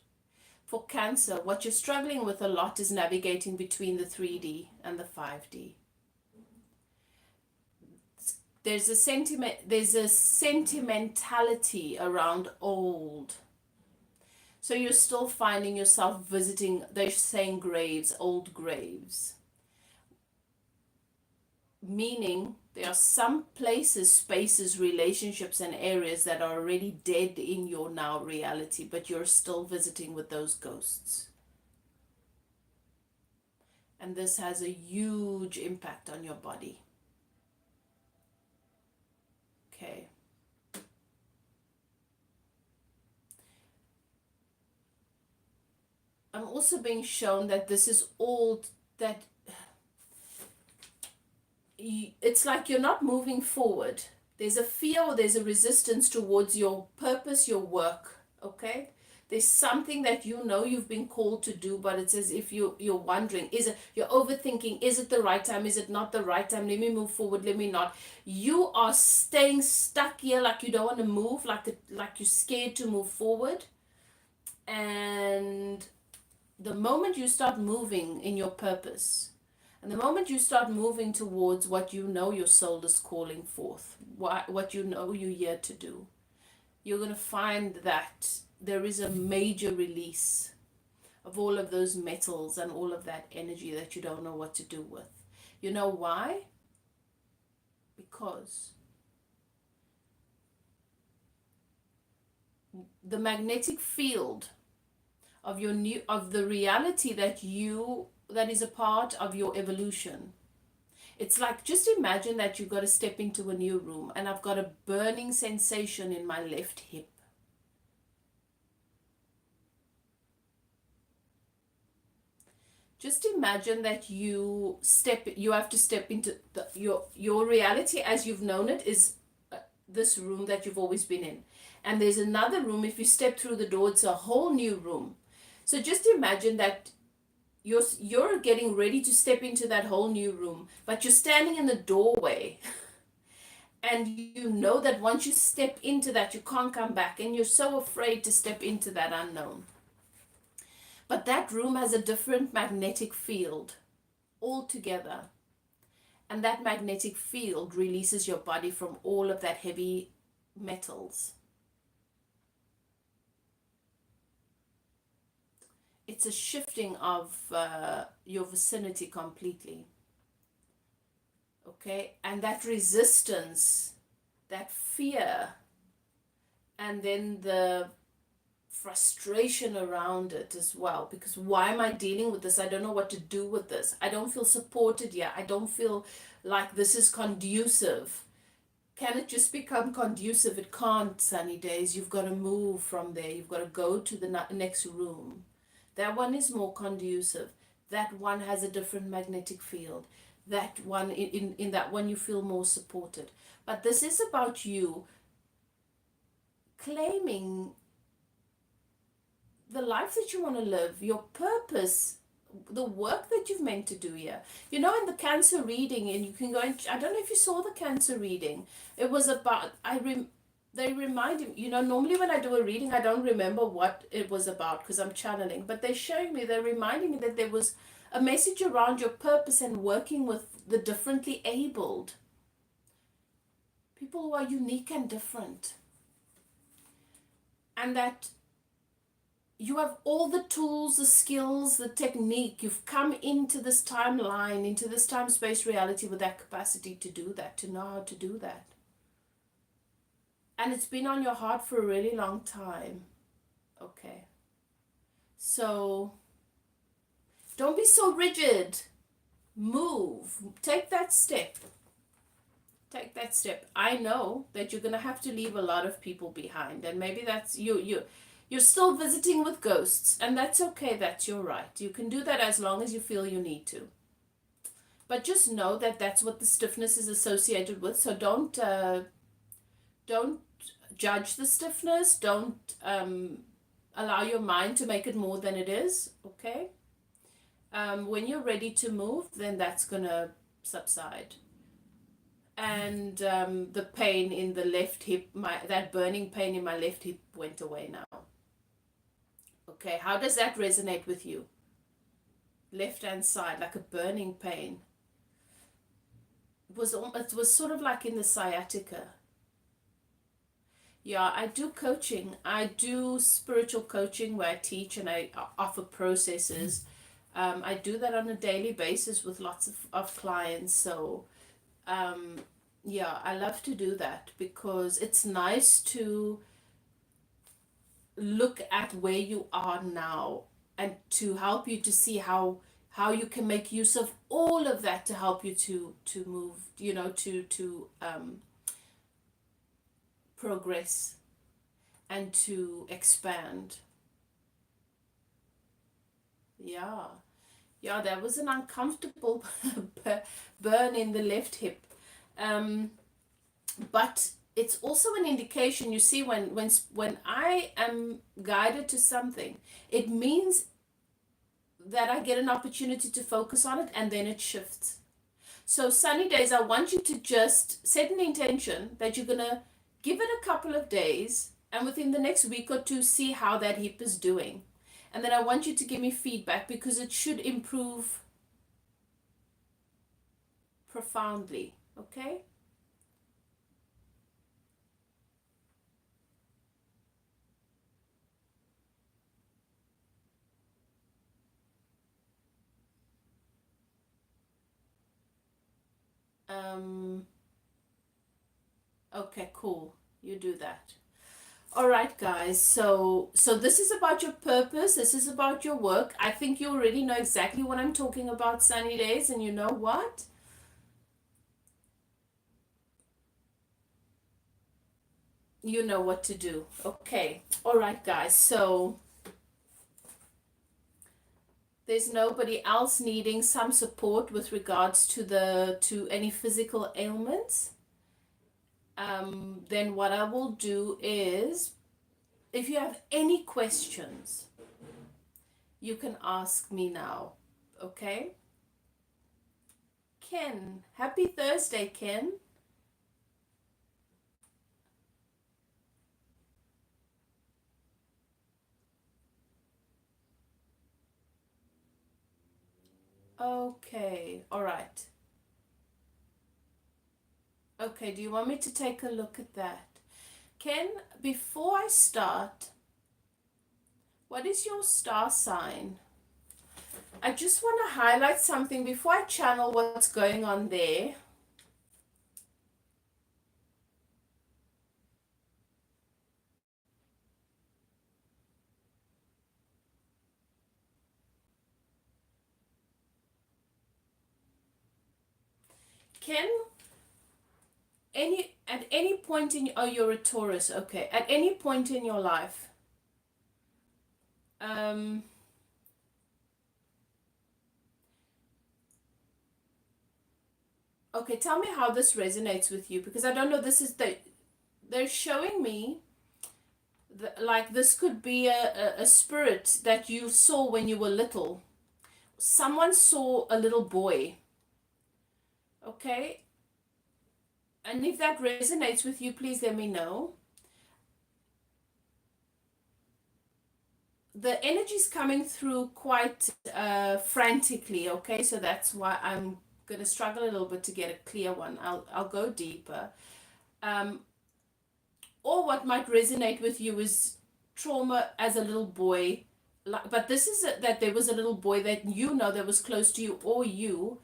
for Cancer, what you're struggling with a lot is navigating between the 3D and the 5D. There's a sentimentality around old. So you're still finding yourself visiting, they're saying graves, old graves. Meaning there are some places, spaces, relationships, and areas that are already dead in your now reality, but you're still visiting with those ghosts. And this has a huge impact on your body. Okay. I'm also being shown that this is all that it's like you're not moving forward. There's a fear or there's a resistance towards your purpose, your work, okay? There's something that you know you've been called to do, but it's as if you're wondering, is it, you're overthinking, is it the right time? Is it not the right time? Let me move forward, let me not. You are staying stuck here like you don't want to move, like you're scared to move forward. And the moment you start moving in your purpose, and the moment you start moving towards what you know your soul is calling forth, what you know you're here to do, you're going to find that there is a major release of all of those metals and all of that energy that you don't know what to do with. You know why? Because the magnetic field of your new of the reality that is a part of your evolution. It's like, just imagine that you've got to step into a new room and I've got a burning sensation in my left hip. Just imagine that you have to step into your reality as you've known it is this room that you've always been in. And there's another room, if you step through the door, it's a whole new room. So just imagine that you're getting ready to step into that whole new room, but you're standing in the doorway. And you know that once you step into that, you can't come back, and you're so afraid to step into that unknown. But that room has a different magnetic field altogether. And that magnetic field releases your body from all of that heavy metals. It's a shifting of your vicinity completely. Okay? And that resistance, that fear, and then the frustration around it as well, because why am I dealing with this? I don't know what to do with this. I don't feel supported yet. I don't feel like this is conducive. Can it just become conducive? It can't, Sunny Days. You've got to move from there. You've got to go to the next room. That one is more conducive. That one has a different magnetic field. That one, in that one, you feel more supported. But this is about you claiming the life that you want to live, your purpose, the work that you've meant to do here. You know, in the cancer reading, and you can go and, I don't know if you saw the cancer reading. It was about, they reminded me, you know, normally when I do a reading, I don't remember what it was about because I'm channeling, but they're reminding me that there was a message around your purpose and working with the differently abled. People who are unique and different. And that you have all the tools, the skills, the technique. You've come into this timeline, into this time-space reality with that capacity to do that, to know how to do that. And it's been on your heart for a really long time. Okay. So don't be so rigid. Move. Take that step. Take that step. I know that you're going to have to leave a lot of people behind. And maybe that's you're still visiting with ghosts. And that's okay. That's your right. You can do that as long as you feel you need to. But just know that that's what the stiffness is associated with. So don't judge the stiffness. Don't allow your mind to make it more than it is. Okay? When you're ready to move, then that's going to subside. And the pain in the left hip, that burning pain in my left hip went away now. Okay, how does that resonate with you? Left hand side, like a burning pain. It was sort of like in the sciatica. Yeah, I do coaching. I do spiritual coaching where I teach and I offer processes. I do that on a daily basis with lots of clients. So yeah, I love to do that because it's nice to look at where you are now and to help you to see how you can make use of all of that to help you to move, you know, to progress and to expand. Yeah. Yeah, that was an uncomfortable burn in the left hip. but it's also an indication. You see, when I am guided to something, it means that I get an opportunity to focus on it, and then it shifts. So sunny days, I want you to just set an intention that you're gonna give it a couple of days, and within the next week or two, see how that hip is doing. And then I want you to give me feedback, because it should improve profoundly. Okay? Um, okay, cool. You do that. All right, guys. So this is about your purpose. This is about your work. I think you already know exactly what I'm talking about, sunny days, and you know what? You know what to do. Okay. All right, guys. So there's nobody else needing some support with regards to any physical ailments. Then what I will do is, if you have any questions, you can ask me now. Okay? Ken, happy Thursday, Ken. Okay, all right. Okay, do you want me to take a look at that? Ken, before I start, what is your star sign? I just want to highlight something before I channel what's going on there. Ken, at any point in, oh, you're a Taurus, okay. At any point in your life, um, okay, tell me how this resonates with you, because I don't know, they're showing me like this could be a spirit that you saw when you were little. Someone saw a little boy, okay? And if that resonates with you, please let me know. The energy's coming through quite frantically, okay? So that's why I'm going to struggle a little bit to get a clear one. I'll go deeper. Um, or what might resonate with you is trauma as a little boy. But this is that there was a little boy that you know that was close to you, or you.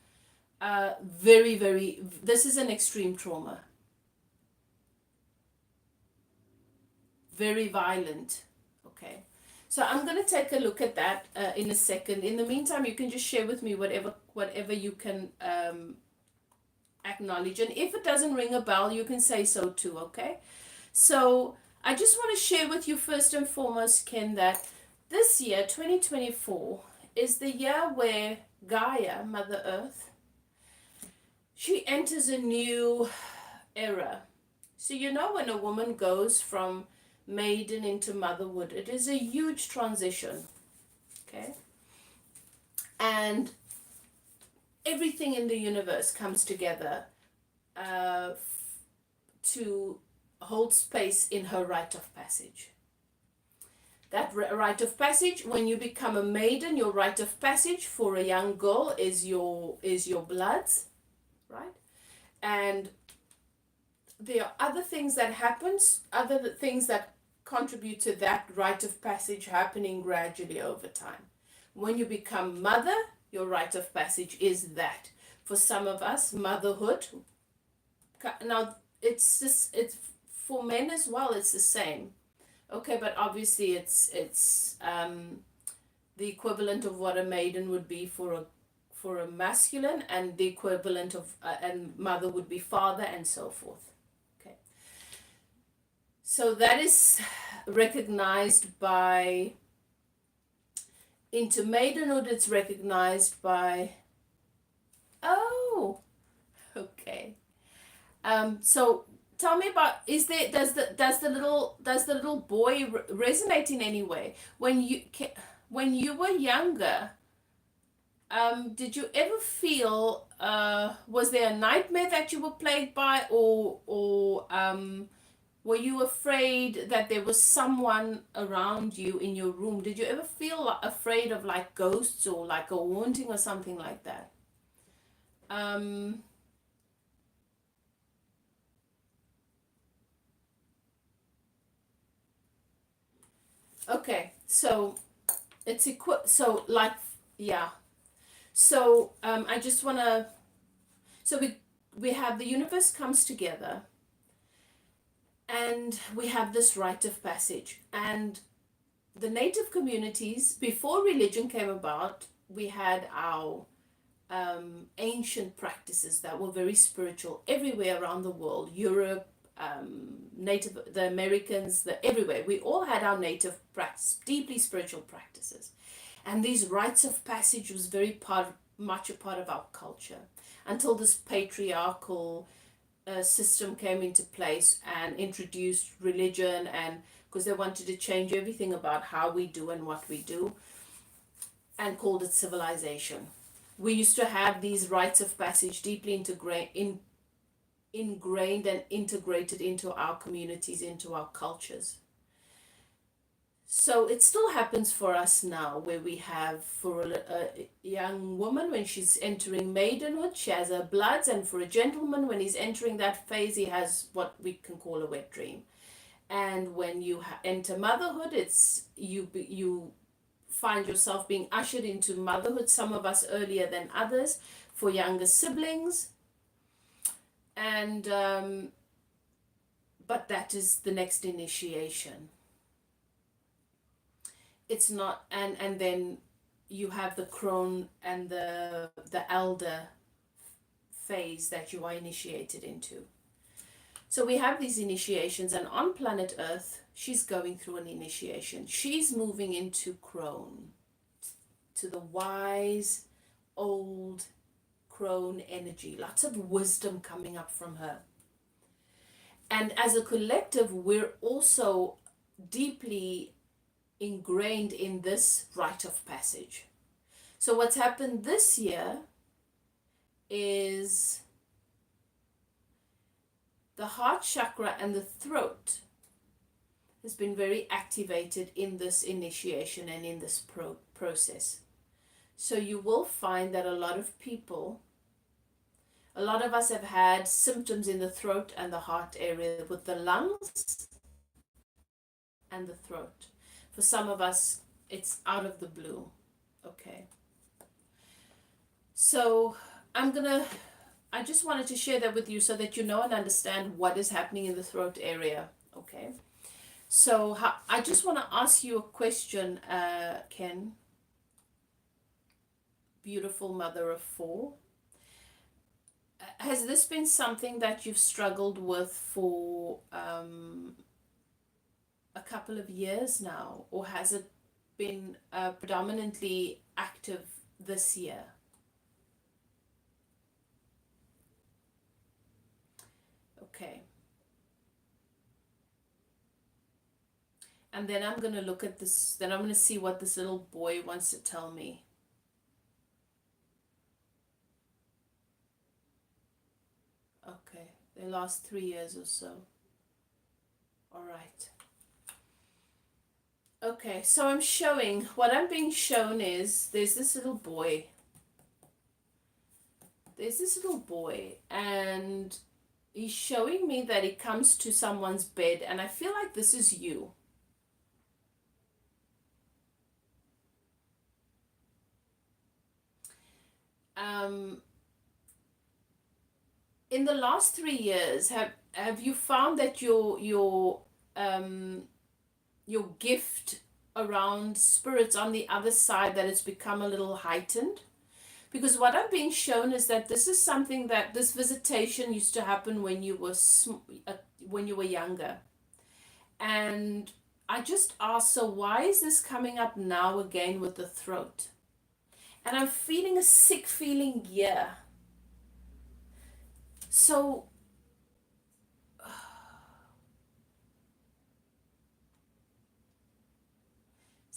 Very, very, this is an extreme trauma. Very violent. Okay. So I'm going to take a look at that in a second. In the meantime, you can just share with me whatever you can acknowledge. And if it doesn't ring a bell, you can say so too, okay? So I just want to share with you first and foremost, Ken, that this year, 2024, is the year where Gaia, Mother Earth, she enters a new era. So you know, when a woman goes from maiden into motherhood, it is a huge transition, okay? And everything in the universe comes together uh, to hold space in her rite of passage. That rite of passage, when you become a maiden, your rite of passage for a young girl is your bloods, right? And there are other things that happens, other things that contribute to that rite of passage happening gradually over time. When you become mother, your rite of passage is that. For some of us, motherhood. Now, it's for men as well. It's the same. Okay, but obviously it's the equivalent of what a maiden would be for a masculine, and the equivalent of and mother would be father, and so forth. Okay. So that is recognized by, into maidenhood, it's recognized by, oh, okay. So tell me about, is there, does the little boy resonate in any way when you were younger? Did you ever feel, was there a nightmare that you were plagued by, or were you afraid that there was someone around you in your room? Did you ever feel afraid of like ghosts or like a haunting or something like that? Um, okay, so so like, yeah. So I just want to, so we have the universe comes together, and we have this rite of passage. And the native communities, before religion came about, we had our ancient practices that were very spiritual everywhere around the world. Europe, native, the Americans, everywhere. We all had our native practice, deeply spiritual practices. And these rites of passage was much a part of our culture until this patriarchal system came into place and introduced religion, and because they wanted to change everything about how we do and what we do, and called it civilization. We used to have these rites of passage deeply ingrained and integrated into our communities, into our cultures. So it still happens for us now, where we have, for a young woman, when she's entering maidenhood, she has her bloods, and for a gentleman, when he's entering that phase, he has what we can call a wet dream. And when you enter motherhood, you find yourself being ushered into motherhood, some of us earlier than others, for younger siblings. And but that is the next initiation. It's not, and then you have the crone and the elder phase that you are initiated into. So we have these initiations, and on planet Earth, she's going through an initiation. She's moving into crone, to the wise, old crone energy. Lots of wisdom coming up from her. And as a collective, we're also deeply ingrained in this rite of passage. So what's happened this year is the heart chakra and the throat has been very activated in this initiation and in this process. So you will find that a lot of us have had symptoms in the throat and the heart area, with the lungs and the throat. For some of us, it's out of the blue. Okay. So I just wanted to share that with you so that you know and understand what is happening in the throat area. Okay. So I just want to ask you a question, Ken, beautiful mother of four. Has this been something that you've struggled with for a couple of years now, or has it been predominantly active this year? Okay. And then I'm going to look at this, then I'm going to see what this little boy wants to tell me. Okay, they last 3 years or so. All right. Okay, so what I'm being shown is there's this little boy. And he's showing me that he comes to someone's bed, and I feel like this is you. In the last 3 years, have you found that your gift around spirits on the other side, that it's become a little heightened? Because what I'm being shown is that this is something that this visitation used to happen when you were younger. And I just asked, so why is this coming up now again with the throat? And I'm feeling a sick feeling here. So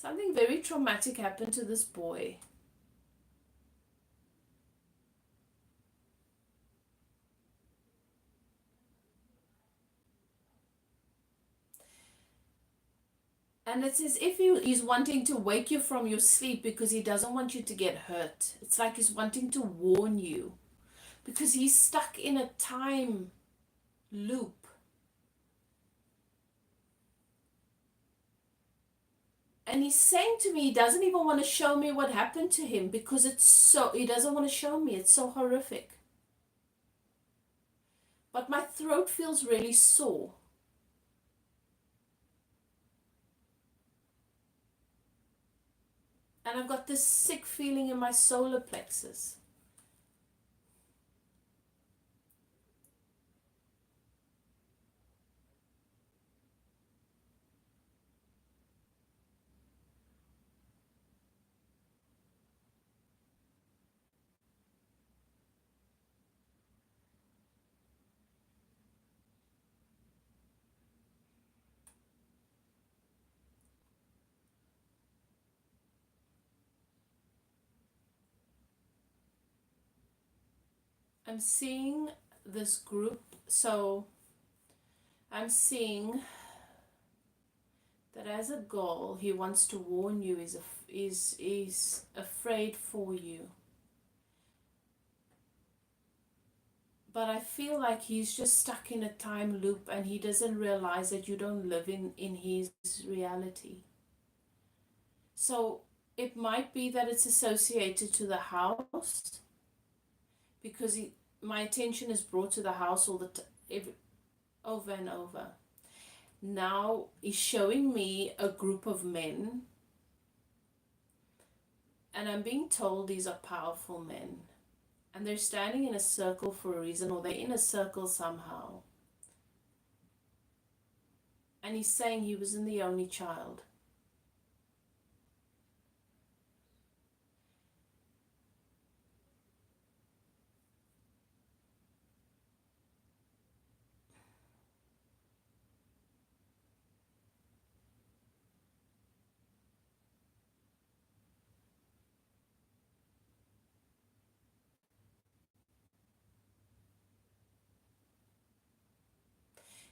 Something very traumatic happened to this boy. And it's as if he's wanting to wake you from your sleep because he doesn't want you to get hurt. It's like he's wanting to warn you because he's stuck in a time loop. And he's saying to me he doesn't even want to show me what happened to him because he doesn't want to show me. It's so horrific. But my throat feels really sore. And I've got this sick feeling in my solar plexus. I'm seeing this group, so I'm seeing that as a goal, he wants to warn you, is afraid for you. But I feel like he's just stuck in a time loop and he doesn't realize that you don't live in his reality. So it might be that it's associated to the house because my attention is brought to the house all the over and over. Now he's showing me a group of men, and I'm being told these are powerful men, and they're standing in a circle for a reason, or they're in a circle somehow. And he's saying he wasn't the only child.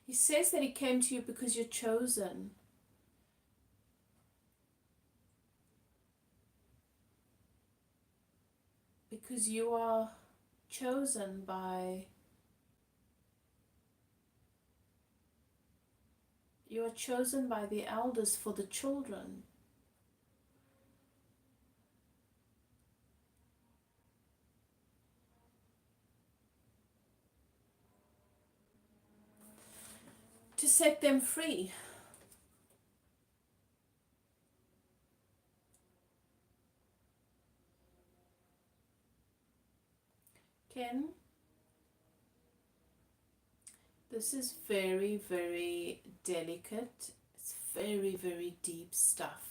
He says that he came to you because you're chosen. Because you are chosen by the elders for the children. To set them free. Ken, this is very, very delicate. It's very, very deep stuff.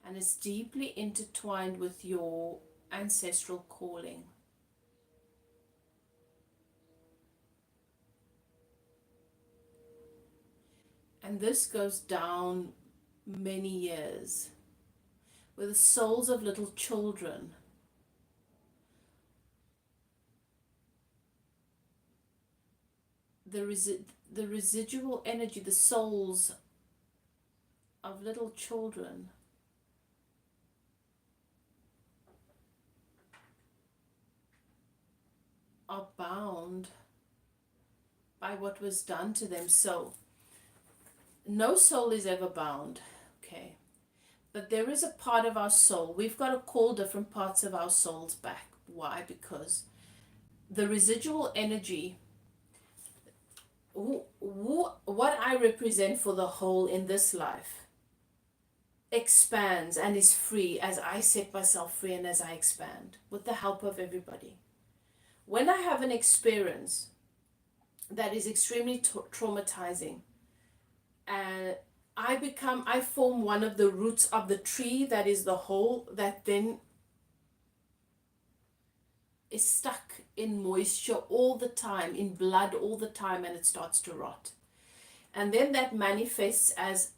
And it's deeply intertwined with your ancestral calling. And this goes down many years with the souls of little children. The residual energy, the souls of little children are bound by what was done to them. So no soul is ever bound, okay? But there is a part of our soul. We've got to call different parts of our souls back. Why? Because the residual energy, what I represent for the whole in this life, expands and is free as I set myself free and as I expand with the help of everybody. When I have an experience that is extremely traumatizing, and I form one of the roots of the tree that is the whole, that then is stuck in moisture all the time, in blood all the time, and it starts to rot. And then that manifests as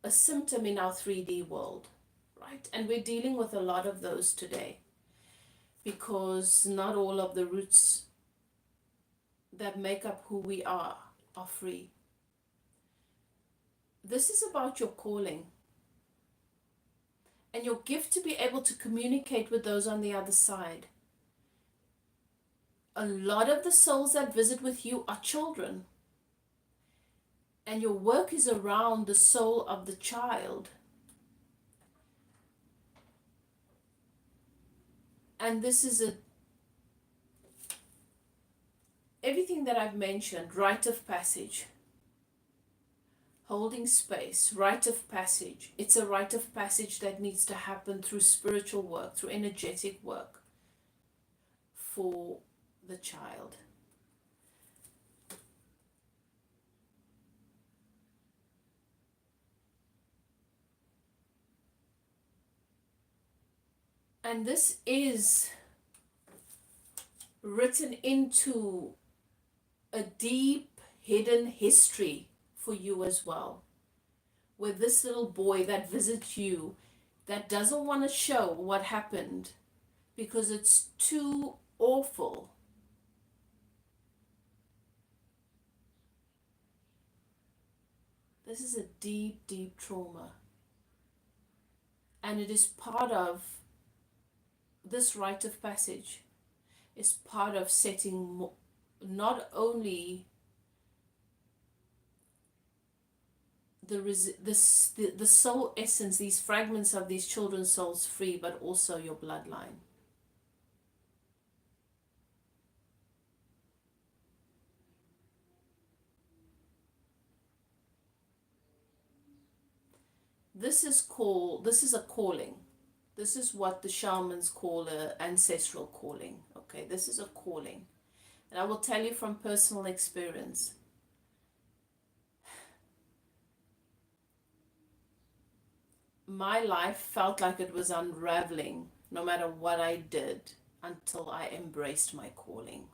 a symptom in our 3D world, right? And we're dealing with a lot of those today because not all of the roots that make up who we are free. This is about your calling and your gift to be able to communicate with those on the other side. A lot of the souls that visit with you are children, and your work is around the soul of the child. And this is everything that I've mentioned: rite of passage, holding space, rite of passage. It's a rite of passage that needs to happen through spiritual work, through energetic work for the child. And this is written into a deep hidden history for you as well, where this little boy that visits you, that doesn't want to show what happened because it's too awful. This is a deep, deep trauma. And it is part of this rite of passage, is part of setting not only the soul essence, these fragments of these children's souls free, but also your bloodline. This is a calling. This is what the shamans call an ancestral calling. Okay, this is a calling. And I will tell you from personal experience. My life felt like it was unraveling no matter what I did until I embraced my calling.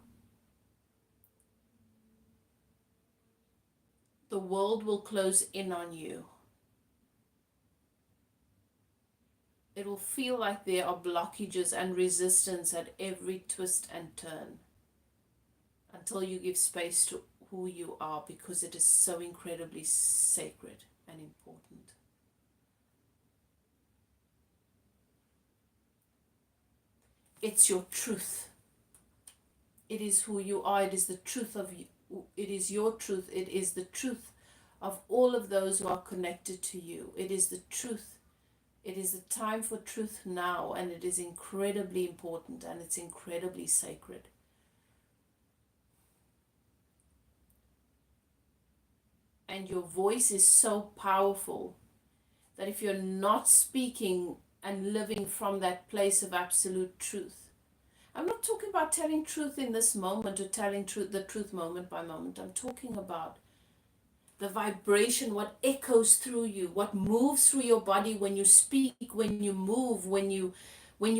The world will close in on you. It will feel like there are blockages and resistance at every twist and turn until you give space to who you are, because it is so incredibly sacred and important. It's your truth. It is who you are. It is the truth of you. It is your truth. It is the truth of all of those who are connected to you. It is the truth. It is the time for truth now, and it is incredibly important, and it's incredibly sacred. And your voice is so powerful that if you're not speaking and living from that place of absolute truth, I'm not talking about telling truth in this moment or telling the truth moment by moment. I'm talking about the vibration, what echoes through you, what moves through your body when you speak, when you move, when you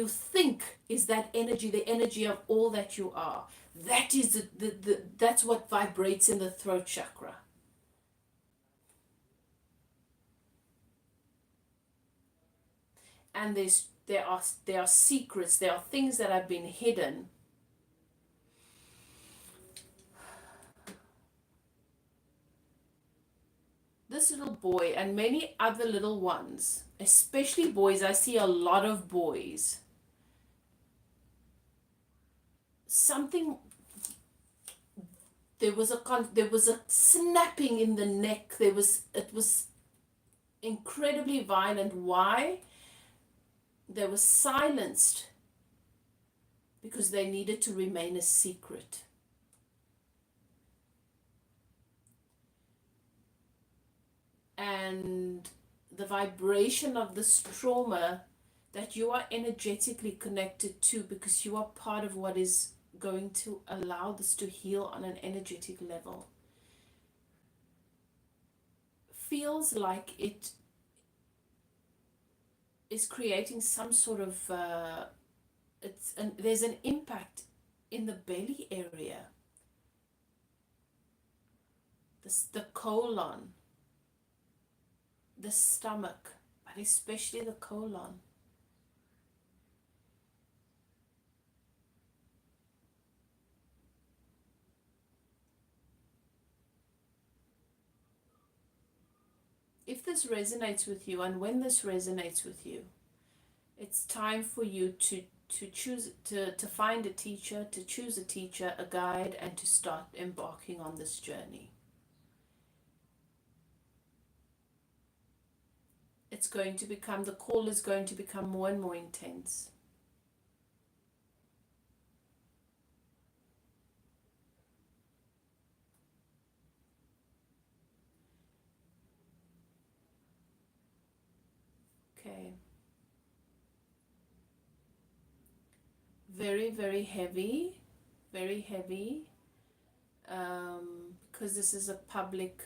think, is that energy, the energy of all that you are. That is that's what vibrates in the throat chakra. And there are secrets, there are things that have been hidden. This little boy and many other little ones, especially boys, I see a lot of boys. There was a snapping in the neck. It was incredibly violent. Why? They were silenced because they needed to remain a secret. And the vibration of this trauma that you are energetically connected to, because you are part of what is going to allow this to heal on an energetic level, feels like it is creating some sort of there's an impact in the belly area, the colon, the stomach, but especially the colon. If this resonates with you, and when this resonates with you, it's time for you to choose to find a teacher, to choose a teacher, a guide, and to start embarking on this journey. It's going to become, the call is going to become more and more intense. Okay. Very, very heavy, very heavy, because this is a public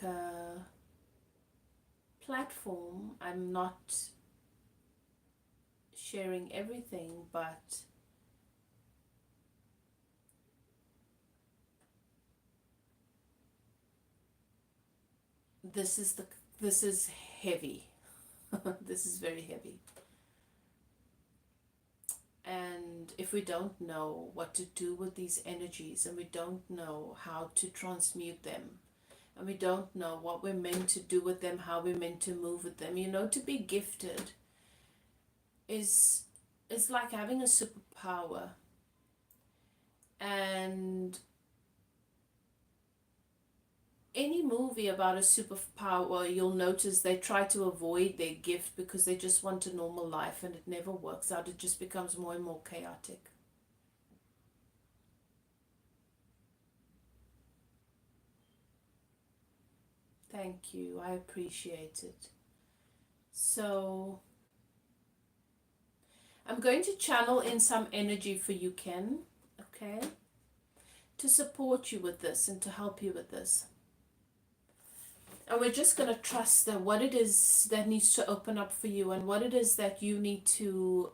platform. I'm not sharing everything, but this is heavy. This is very heavy. And if we don't know what to do with these energies, and we don't know how to transmute them, and we don't know what we're meant to do with them, how we're meant to move with them, to be gifted is like having a superpower. And any movie about a superpower, you'll notice they try to avoid their gift because they just want a normal life, and it never works out. It just becomes more and more chaotic. Thank you. I appreciate it. So I'm going to channel in some energy for you, Ken, okay, to support you with this and to help you with this. And we're just going to trust that what it is that needs to open up for you, and what it is that you need to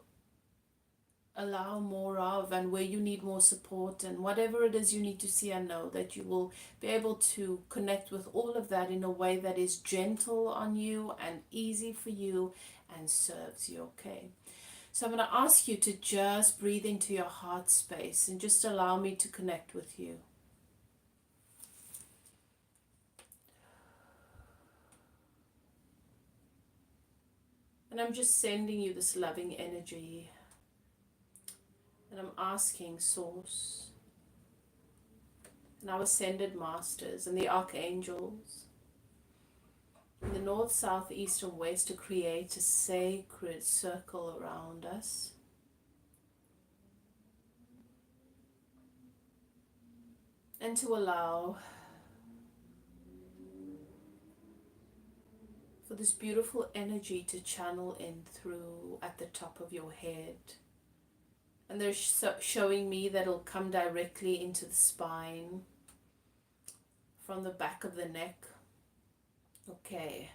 allow more of, and where you need more support, and whatever it is you need to see and know, that you will be able to connect with all of that in a way that is gentle on you and easy for you and serves you, okay? So I'm going to ask you to just breathe into your heart space and just allow me to connect with you. And I'm just sending you this loving energy. And I'm asking Source and our ascended masters and the archangels in the north, south, east, and west to create a sacred circle around us. And to allow for this beautiful energy to channel in through at the top of your head. And they're showing me that it'll come directly into the spine from the back of the neck. Okay.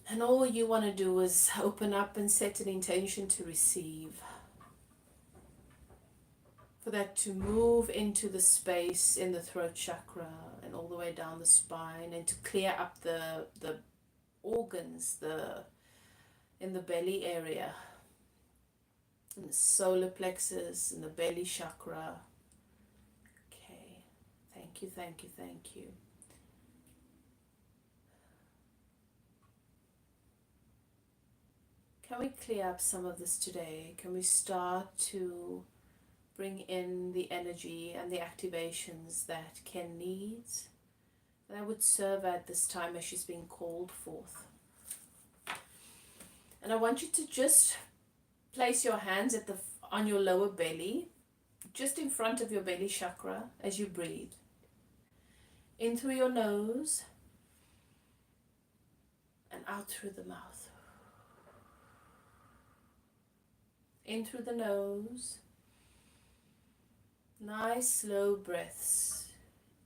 And all you want to do is open up and set an intention to receive. For that to move into the space in the throat chakra and all the way down the spine, and to clear up the organs in the belly area, in the solar plexus, in the belly chakra. Okay, thank you, thank you, thank you. Can we clear up some of this today? Can we start to bring in the energy and the activations that Ken needs, that would serve at this time as she's being called forth? And I want you to just place your hands on your lower belly, just in front of your belly chakra, as you breathe. In through your nose and out through the mouth. In through the nose. Nice slow breaths.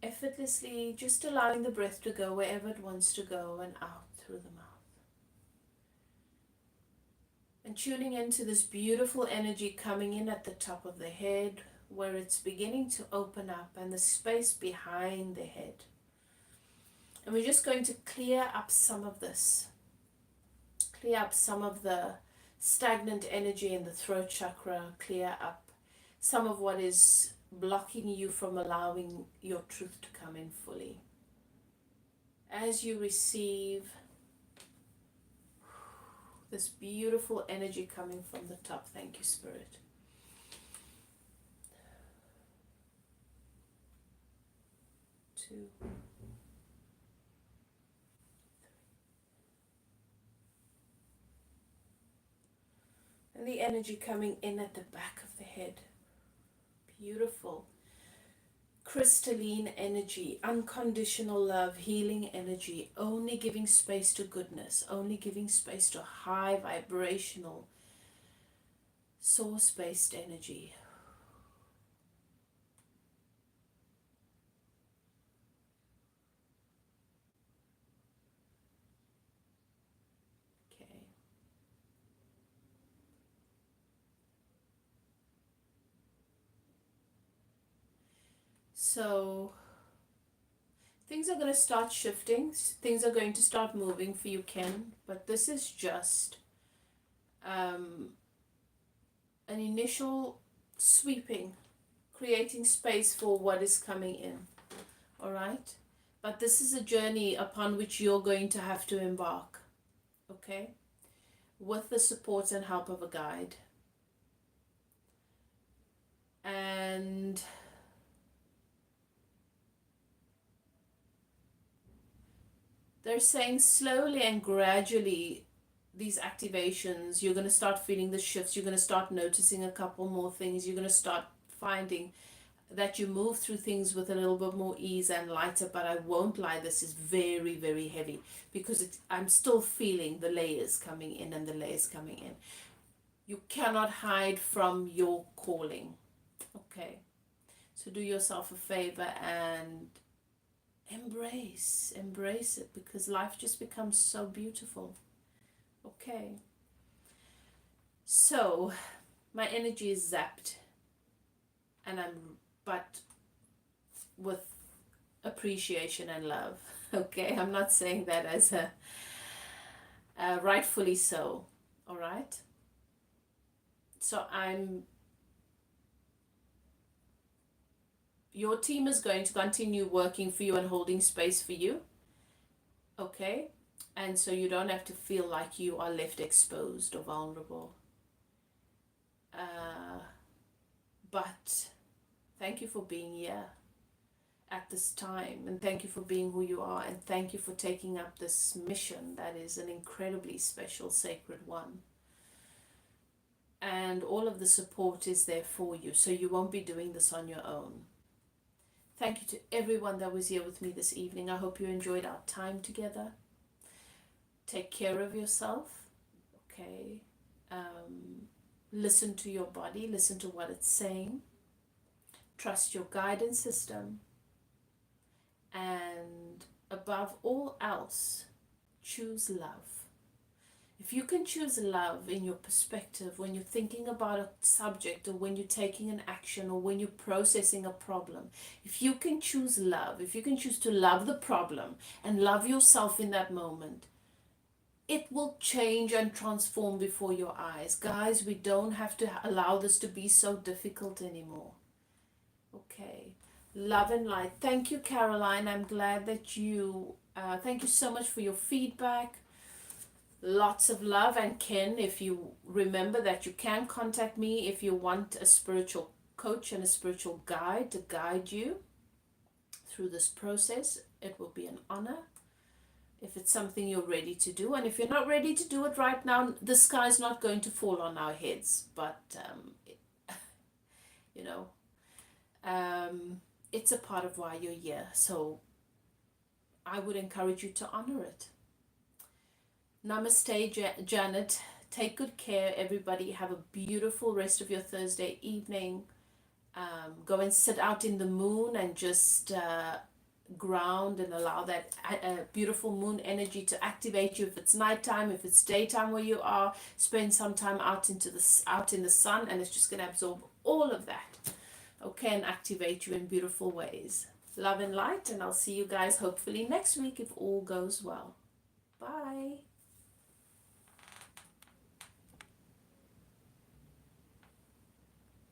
Effortlessly just allowing the breath to go wherever it wants to go, and out through the mouth. And tuning into this beautiful energy coming in at the top of the head, where it's beginning to open up, and the space behind the head. And we're just going to clear up some of this. Clear up some of the stagnant energy in the throat chakra. Clear up some of what is blocking you from allowing your truth to come in fully. As you receive this beautiful energy coming from the top, thank you, Spirit. 2, and the energy coming in at the back of the head. Beautiful. Crystalline energy, unconditional love, healing energy, only giving space to goodness, only giving space to high vibrational, source-based energy. Okay. So things are going to start shifting. Things are going to start moving for you, Ken. But this is just an initial sweeping, creating space for what is coming in. All right? But this is a journey upon which you're going to have to embark. Okay? With the support and help of a guide. And they're saying slowly and gradually these activations, you're going to start feeling the shifts, you're going to start noticing a couple more things, you're going to start finding that you move through things with a little bit more ease and lighter. But I won't lie, this is very, very heavy because I'm still feeling the layers coming in and the layers coming in. You cannot hide from your calling. Okay, so do yourself a favor and embrace it, because life just becomes so beautiful. Okay, so my energy is zapped, and but with appreciation and love. Okay, I'm not saying that as a rightfully so. All right, so your team is going to continue working for you and holding space for you. Okay, and so you don't have to feel like you are left exposed or vulnerable. But thank you for being here at this time, and thank you for being who you are, and thank you for taking up this mission that is an incredibly special, sacred one. And all of the support is there for you, so you won't be doing this on your own. Thank you to everyone that was here with me this evening. I hope you enjoyed our time together. Take care of yourself, okay? Listen to your body, listen to what it's saying. Trust your guidance system. And above all else, choose love. If you can choose love in your perspective when you're thinking about a subject, or when you're taking an action, or when you're processing a problem, if you can choose love, if you can choose to love the problem and love yourself in that moment, it will change and transform before your eyes. Guys, we don't have to allow this to be so difficult anymore. Okay. Love and light. Thank you, Caroline. I'm glad that you, thank you so much for your feedback. Lots of love. And Ken, if you remember that you can contact me if you want a spiritual coach and a spiritual guide to guide you through this process, it will be an honor. If it's something you're ready to do, and if you're not ready to do it right now, the sky's not going to fall on our heads, but you know, it's a part of why you're here, so I would encourage you to honor it. Namaste, Janet. Take good care, everybody. Have a beautiful rest of your Thursday evening. Go and sit out in the moon and just ground and allow that beautiful moon energy to activate you. If it's nighttime, if it's daytime where you are, spend some time out in the sun, and it's just going to absorb all of that, okay, and activate you in beautiful ways. Love and light, and I'll see you guys hopefully next week if all goes well. Bye.